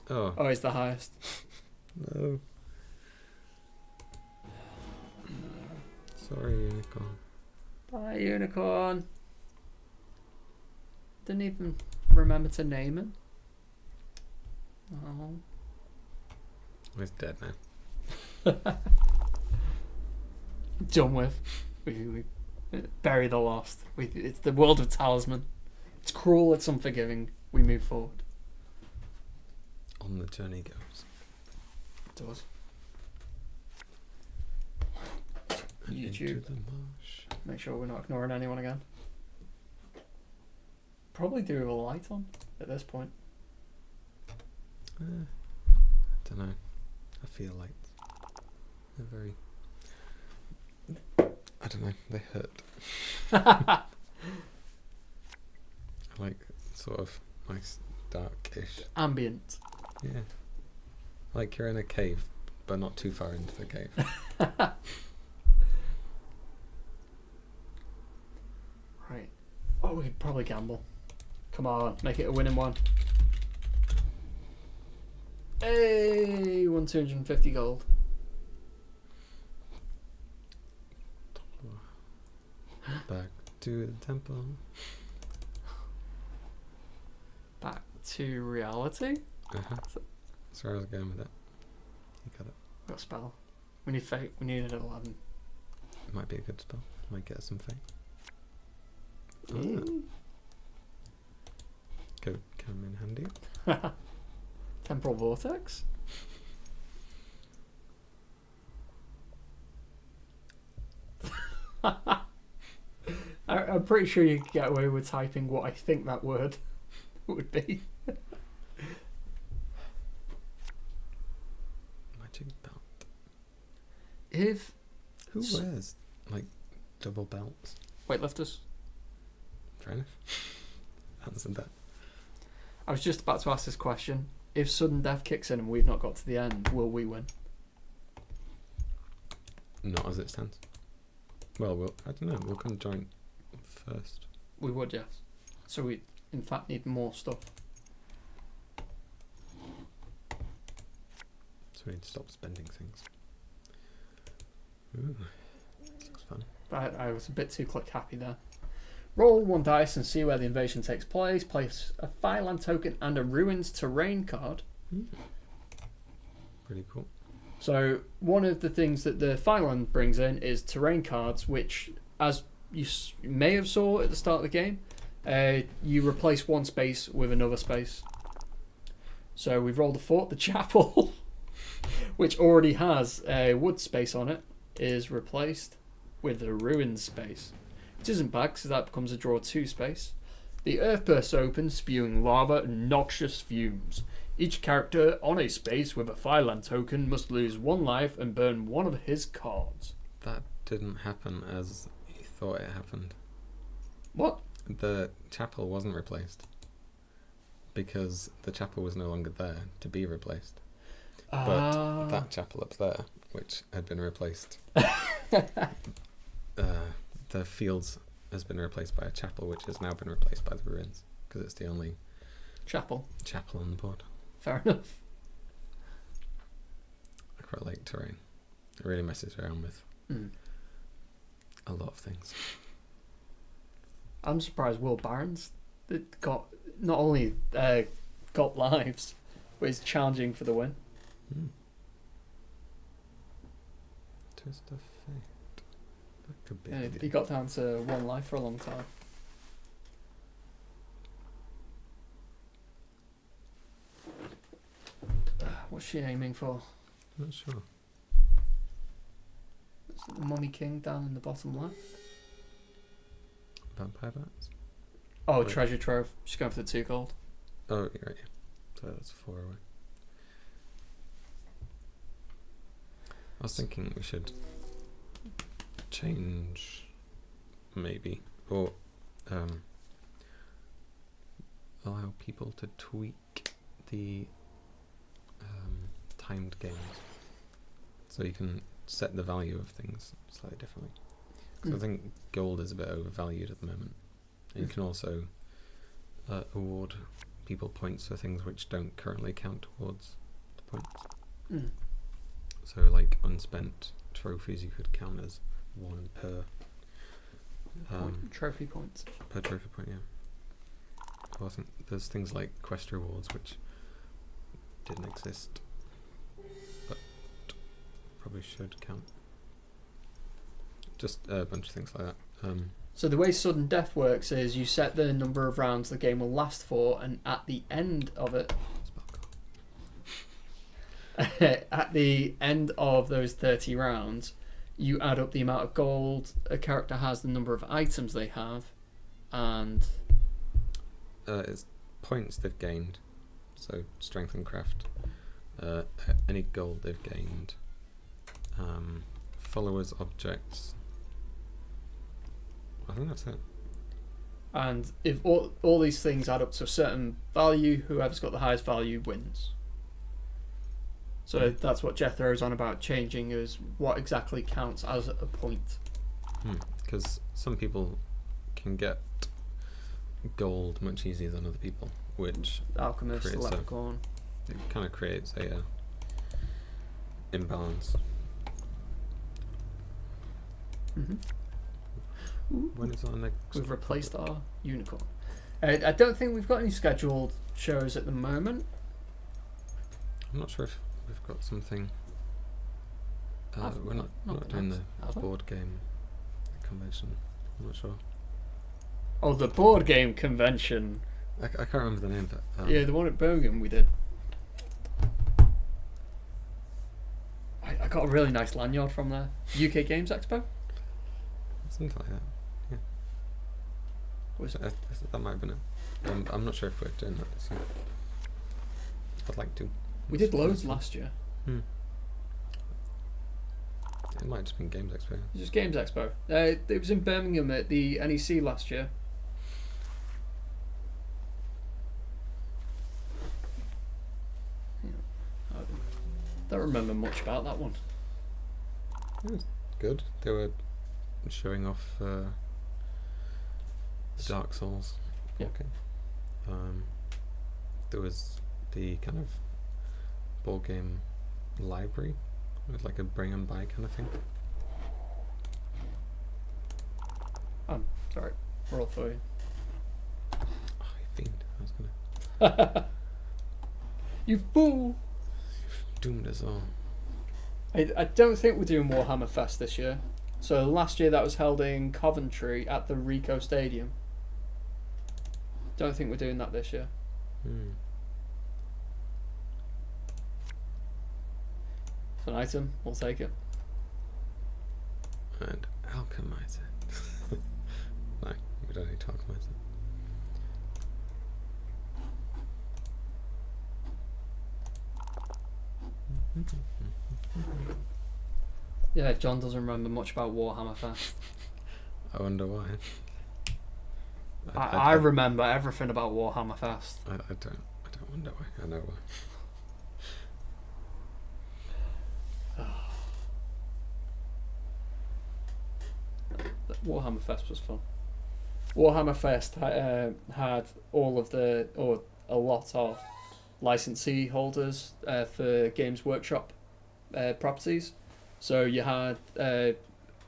Oh, Oh, it's the highest. no. Sorry, unicorn. Bye, unicorn. Didn't even remember to name him. Oh. He's dead now. Done with. We bury the lost. It's the world of Talisman. It's cruel, it's unforgiving. We move forward. On the journey goes. It does. And YouTube. into the marsh. Make sure we're not ignoring anyone again. Probably do with a light on at this point. I don't know. I feel like they're very. I don't know. They hurt. I like sort of nice, darkish. Ambient. Yeah. Like you're in a cave, but not too far into the cave. Right. Oh, we could probably gamble. Come on, make it a winning one. Hey, won 250 gold. Back to the temple. Back to reality. That's where I was going with it. You got it. Got a spell. We need fate. We need it at 11. It might be a good spell. Might get us some fate. Mm. Could come in handy. Temporal vortex. I'm pretty sure you could get away with typing what I think that word would be. Magic belt. If Who wears like double belts? weightlifters. Fair enough. Answered that. I was just about to ask this question. If sudden death kicks in and we've not got to the end, will we win? Not as it stands. Well, I don't know. We'll come join first. We would, yes. So we, in fact, need more stuff. So we need to stop spending things. Ooh, this looks fun. But I was a bit too click happy there. Roll 1 dice and see where the invasion takes place. Place a Fireland token and a Ruins terrain card. Pretty cool. So one of the things that the Fireland brings in is terrain cards, which, as you may have saw at the start of the game, you replace one space with another space. So we've rolled a fort. The chapel, which already has a wood space on it, is replaced with a ruins space, which isn't bad because that becomes a draw 2 space. The earth bursts open, spewing lava and noxious fumes. Each character on a space with a Fireland token must lose 1 life and burn 1 of his cards. That didn't happen as you thought it happened. What? The chapel wasn't replaced because the chapel was no longer there to be replaced. But that chapel up there, which had been replaced, the fields has been replaced by a chapel, which has now been replaced by the ruins because it's the only chapel on the board. Fair enough. I quite like terrain. It really messes around with a lot of things. I'm surprised Will Barron's got not only got lives, but is challenging for the win. Twist of fate. That could be. Yeah, he got down to 1 life for a long time. What's she aiming for? Not sure. Is it the Mummy King down in the bottom left? Vampire bats? Oh, Wait. treasure trove. She's going for the 2 gold. Oh, you're right. Yeah. So that's 4 away. I was thinking we should change, maybe, or allow people to tweak the timed games, so you can set the value of things slightly differently. Because I think gold is a bit overvalued at the moment. And you can also award people points for things which don't currently count towards the points. So like unspent trophies you could count as 1 per trophy points. Per trophy point, yeah. Well, I think there's things like quest rewards which didn't exist, but probably should count. Just a bunch of things like that. So the way sudden death works is you set the number of rounds the game will last for, and at the end of it, at the end of those 30 rounds, you add up the amount of gold a character has, the number of items they have, and it's points they've gained. So strength and craft, any gold they've gained, followers, objects. I think that's it. And if all these things add up to a certain value, whoever's got the highest value wins. So that's what Jethro's on about changing, is what exactly counts as a point. Because some people can get gold much easier than other people, which Alchemist, the Leprechaun. It kind of creates a imbalance. When is our next? We've replaced our unicorn. I don't think we've got any scheduled shows at the moment. I'm not sure if we've got something. We're not doing the board game convention. I'm not sure. Oh, the board game convention. I can't remember the name, but yeah, the one at Birmingham we did. I got a really nice lanyard from there. UK Games Expo. Something like that. Yeah. That might have been it. I'm not sure if we're doing that this year. I'd like to. We did loads last year. It might have just been Games Expo. It was just Games Expo. It was in Birmingham at the NEC last year. I don't remember much about that one. It was good. They were showing off Dark Souls. Yeah. Okay. There was the kind of board game library. It was like a bring and buy kind of thing. Sorry, roll for you. Oh, you fiend! I was gonna. You fool! Doomed us all. I don't think we're doing Warhammer Fest this year. So last year that was held in Coventry at the Ricoh Stadium. Don't think we're doing that this year. It's an item, we'll take it. And alchemize it. No, we don't need to alchemize Yeah, John doesn't remember much about Warhammer Fest. I wonder why. I remember everything about Warhammer Fest. I don't wonder why. I know why. Warhammer Fest was fun. Warhammer Fest had all of the, or a lot of, licensee holders for Games Workshop properties. So you had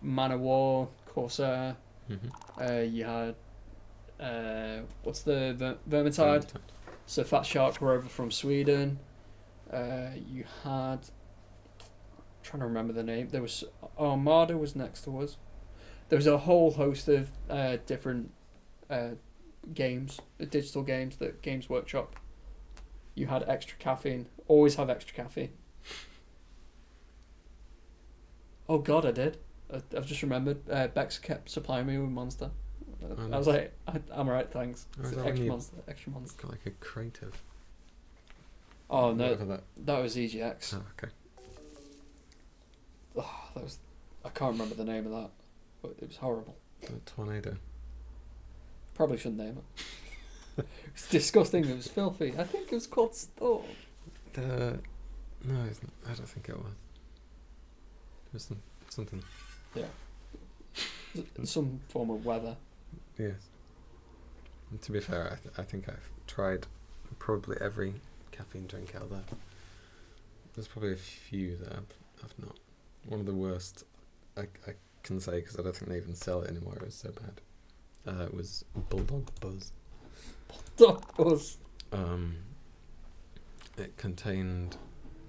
Man of War, Corsair. You had what's the Vermintide? So Fat Shark Rover from Sweden. You had, I'm trying to remember the name. There was Armada was next to us. There was a whole host of different games, digital games that Games Workshop. You had extra caffeine. Always have extra caffeine. Oh God, I did. I've just remembered. Bex kept supplying me with Monster. I was like, I'm alright, thanks. Extra Monster, extra Monster. Got like a creative. Oh no, that was EGX. Oh, okay. Oh, that was. I can't remember the name of that, but it was horrible. Tornado. Probably shouldn't name it. It's disgusting. It was filthy. I think it was called Storm. No, I don't think it was. It was something. Yeah. Some form of weather. Yes. And to be fair, I think I've tried probably every caffeine drink out there. There's probably a few that I've not. One of the worst I can say, because I don't think they even sell it anymore. It was so bad. It was Bulldog Buzz. Bulldog Buzz. It contained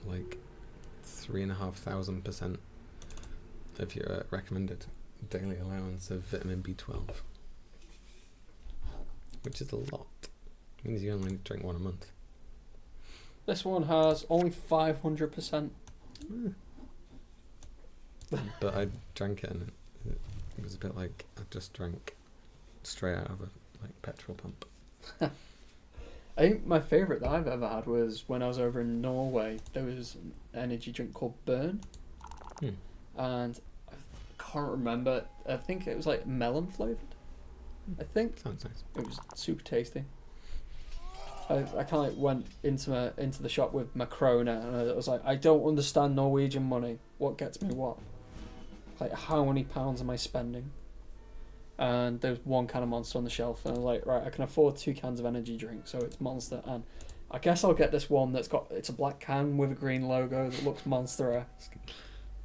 like 3,500% of your recommended daily allowance of vitamin B12, which is a lot. It means you only drink one a month. This one has only 500%. But I drank it and it was a bit like I just drank straight out of a petrol pump. I think my favourite that I've ever had was when I was over in Norway. There was an energy drink called Burn, and I can't remember. I think it was like melon flavoured. I think. Sounds nice. It was super tasty. I kind of like went into the shop with my krona, and I was like, I don't understand Norwegian money. What gets me what? Like, how many pounds am I spending? And there was one can of Monster on the shelf, and I was like, right, I can afford 2 cans of energy drink, so it's Monster, and I guess I'll get this one it's a black can with a green logo that looks Monster-esque.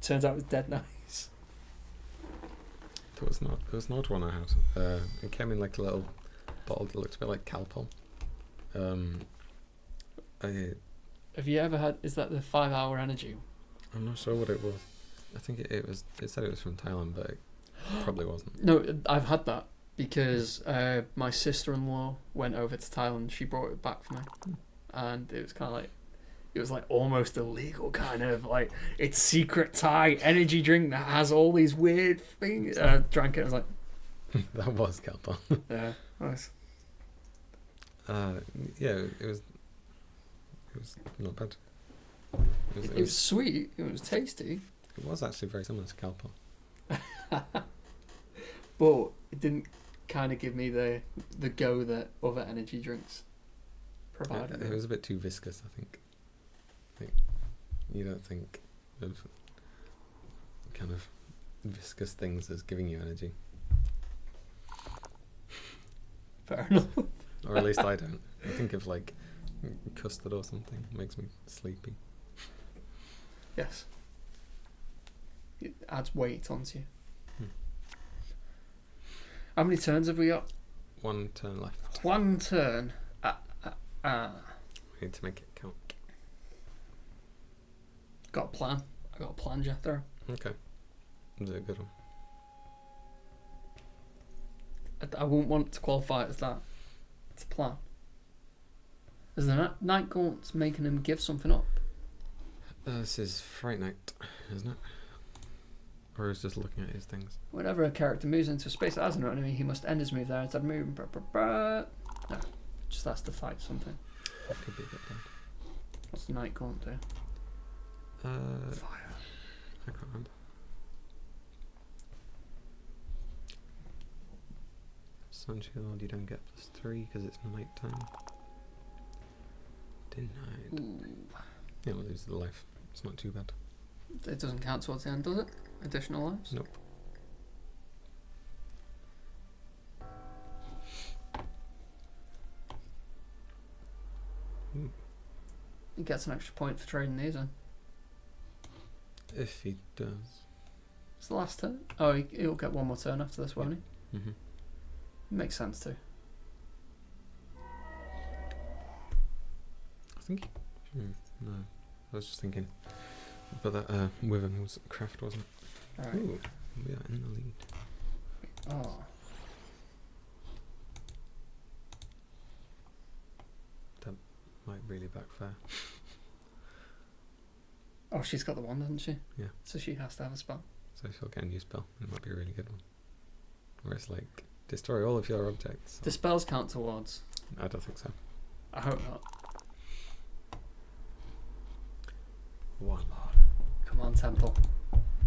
Turns out it was dead nice. It was an odd one I had. It came in like a little bottle that looked a bit like Calpol. Have you ever had? Is that the 5-hour energy? I'm not sure what it was. I think it was. It said it was from Thailand, but it probably wasn't. No, I've had that because my sister-in-law went over to Thailand. She brought it back for me, and it was kind of like, it was like almost illegal, kind of like it's secret Thai energy drink that has all these weird things. I drank it. I was like, that was Calpol. Yeah, nice. Yeah, it was not bad. It was sweet. It was tasty. It was actually very similar to Calpol. But it didn't kind of give me the go that other energy drinks provided. It was a bit too viscous, I think. You don't think of kind of viscous things as giving you energy. Fair enough. Or at least I don't. I think of like custard or something. It makes me sleepy. Yes. It adds weight onto you. How many turns have we got? 1 turn left. 1 turn. We need to make it count. Got a plan. I got a plan, Jethro. Okay. Is it a good one? I wouldn't want to qualify it as that. It's a plan. Is the Night Gaunt's making him give something up? This is Fright Night, isn't it? Or is just looking at his things? Whenever a character moves into a space that has no enemy, he must end his move there instead of moving. No, just has to fight something. That could be a bit bad. What's the Night Gaunt do? Fire. I can't remember. Sun shield, you don't get +3 because it's night time. Denied. Ooh. Yeah, we'll lose the life. It's not too bad. It doesn't count towards the end, does it? Additional lives? Nope. He gets an extra point for trading these in. If he does. It's the last turn. Oh, he'll get one more turn after this, won't he? Mm-hmm. Makes sense too. I think. No, I was just thinking. But that Wyvern was craft, wasn't it? Alright. Ooh, we are in the lead. Oh. Might really backfire. Oh, she's got the one, doesn't she? Yeah. So she has to have a spell. So she'll get a new spell. It might be a really good one. Where it's like, destroy all of your objects. Do spells count towards? I don't think so. I hope not. 1. Come on, Temple.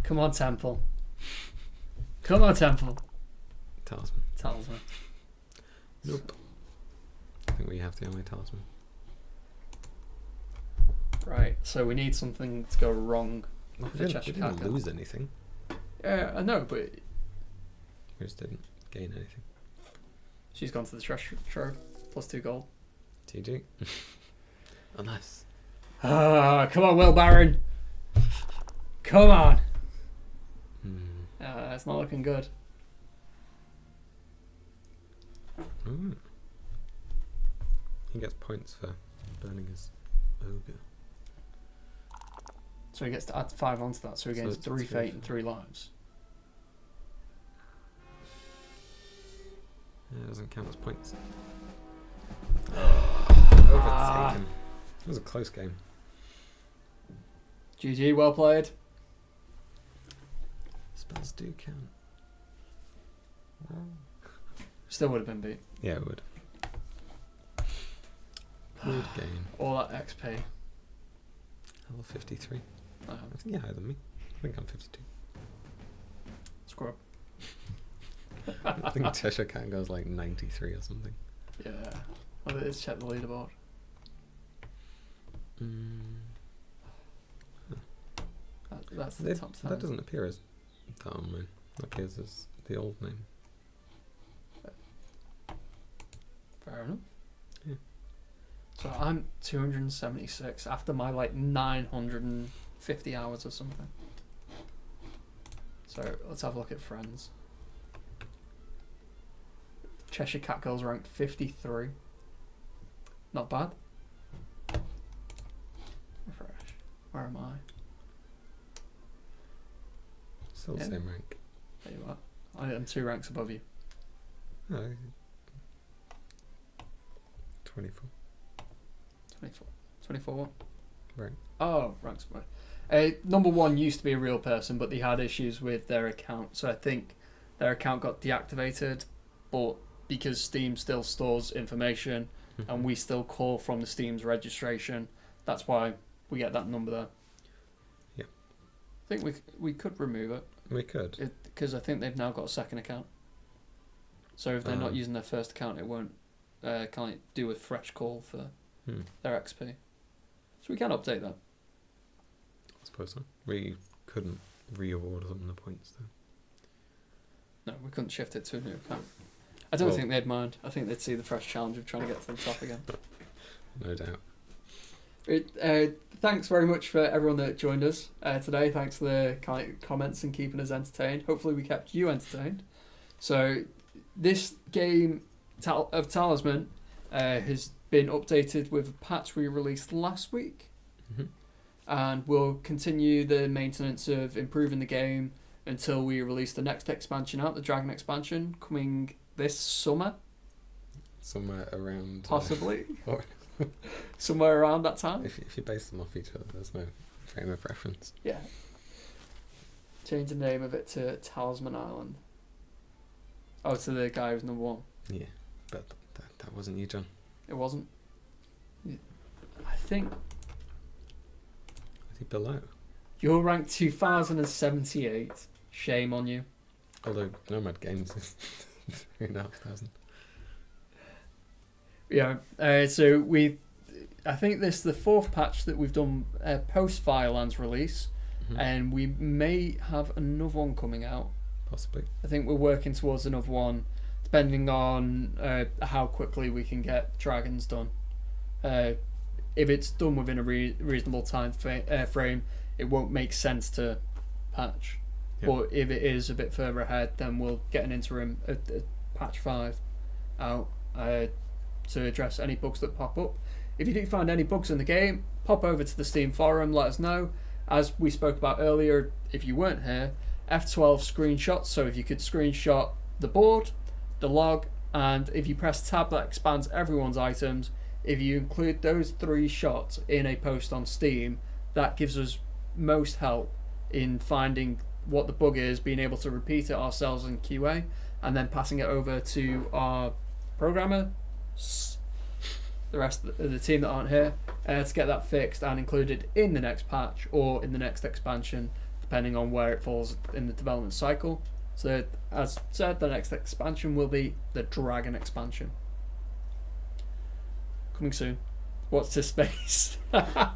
Come on, Temple. Come on, Temple. Talisman. Talisman. Nope. I think we have the only talisman. Right, so we need something to go wrong. Well, The we Cheshire didn't Cat. lose anything. Yeah, I know, but We just didn't gain anything. she's gone to the treasure trove. +2 gold. TG. Unless. Ah, come on, Will Barron. Come on. It's not looking good. Ooh. He gets points for burning his ogre. So he gets to add 5 onto that, so he So gains it's 3 3 fate and 3 lives. Yeah, it doesn't count as points. Overtaken. It was a close game. GG, well played. Spells do count. Still would have been beat. Yeah, it would. Good game. All that XP. Level 53. I think you're higher than me. I think I'm 52. Scrub. I think Cheshire Cat goes like 93 or something. Yeah. Well, let's check the leaderboard. That's the top 10. That doesn't appear as that on mine. That appears as the old name. Fair enough. Yeah. So I'm 276 after my like 950 hours or something. So let's have a look at friends. Cheshire Cat Girl's ranked 53. Not bad. Refresh. Where am I? Still the Yeah. same rank. There you are. I am 2 ranks above you. No. 24. 24. 24 what? Right. Oh, ranks above. Number 1 used to be a real person, but they had issues with their account. So I think their account got deactivated, but because Steam still stores information and we still call from the Steam's registration, that's why we get that number there. Yeah. I think we could remove it. We could. Because I think they've now got a second account. So if they're not using their first account, it won't can't do a fresh call for their XP. So we can update that. I suppose so. We couldn't re-award them the points though. No, we couldn't shift it to a new account. I don't think they'd mind. I think they'd see the fresh challenge of trying to get to the top again. No doubt. Thanks very much for everyone that joined us today. Thanks for the comments and keeping us entertained. Hopefully we kept you entertained. So this game of Talisman has been updated with a patch we released last week. And we'll continue the maintenance of improving the game until we release the next expansion out, the Dragon expansion, coming this summer. Somewhere around... Possibly. Somewhere around that time. If you base them off each other, there's no frame of reference. Yeah. Change the name of it to Talisman Island. Oh, to the guy who's number 1. Yeah, but that wasn't you, John. It wasn't. I think... Was he below? You're ranked 2078. Shame on you. Although Nomad Games is 3,500. Yeah. So I think this is the 4th patch that we've done post Firelands release, and we may have another one coming out. Possibly. I think we're working towards another one, depending on how quickly we can get Dragons done. If it's done within a reasonable time frame, it won't make sense to patch. Yeah. But if it is a bit further ahead, then we'll get an interim patch 5 out to address any bugs that pop up. If you do find any bugs in the game, pop over to the Steam forum, let us know. As we spoke about earlier, if you weren't here, F12 screenshots, so if you could screenshot the board, the log, and if you press tab, that expands everyone's items. If you include those 3 shots in a post on Steam, that gives us most help in finding what the bug is, being able to repeat it ourselves in QA, and then passing it over to our programmer, the rest of the team that aren't here, to get that fixed and included in the next patch or in the next expansion, depending on where it falls in the development cycle. So, as said, the next expansion will be the Dragon expansion. Coming soon. Watch this space. Yeah,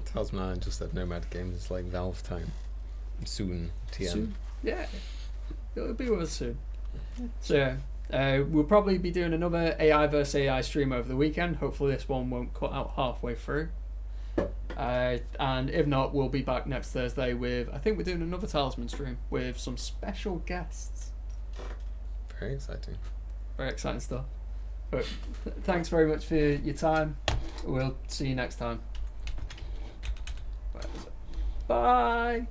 Talisman just said Nomad Games is like Valve time. Soon, TM. Soon. Yeah, it'll be with us soon. So, we'll probably be doing another AI vs AI stream over the weekend. Hopefully this one won't cut out halfway through. And if not, we'll be back next Thursday with, I think we're doing another Talisman stream with some special guests. Very exciting. Very exciting stuff. But thanks very much for your time. We'll see you next time. Bye.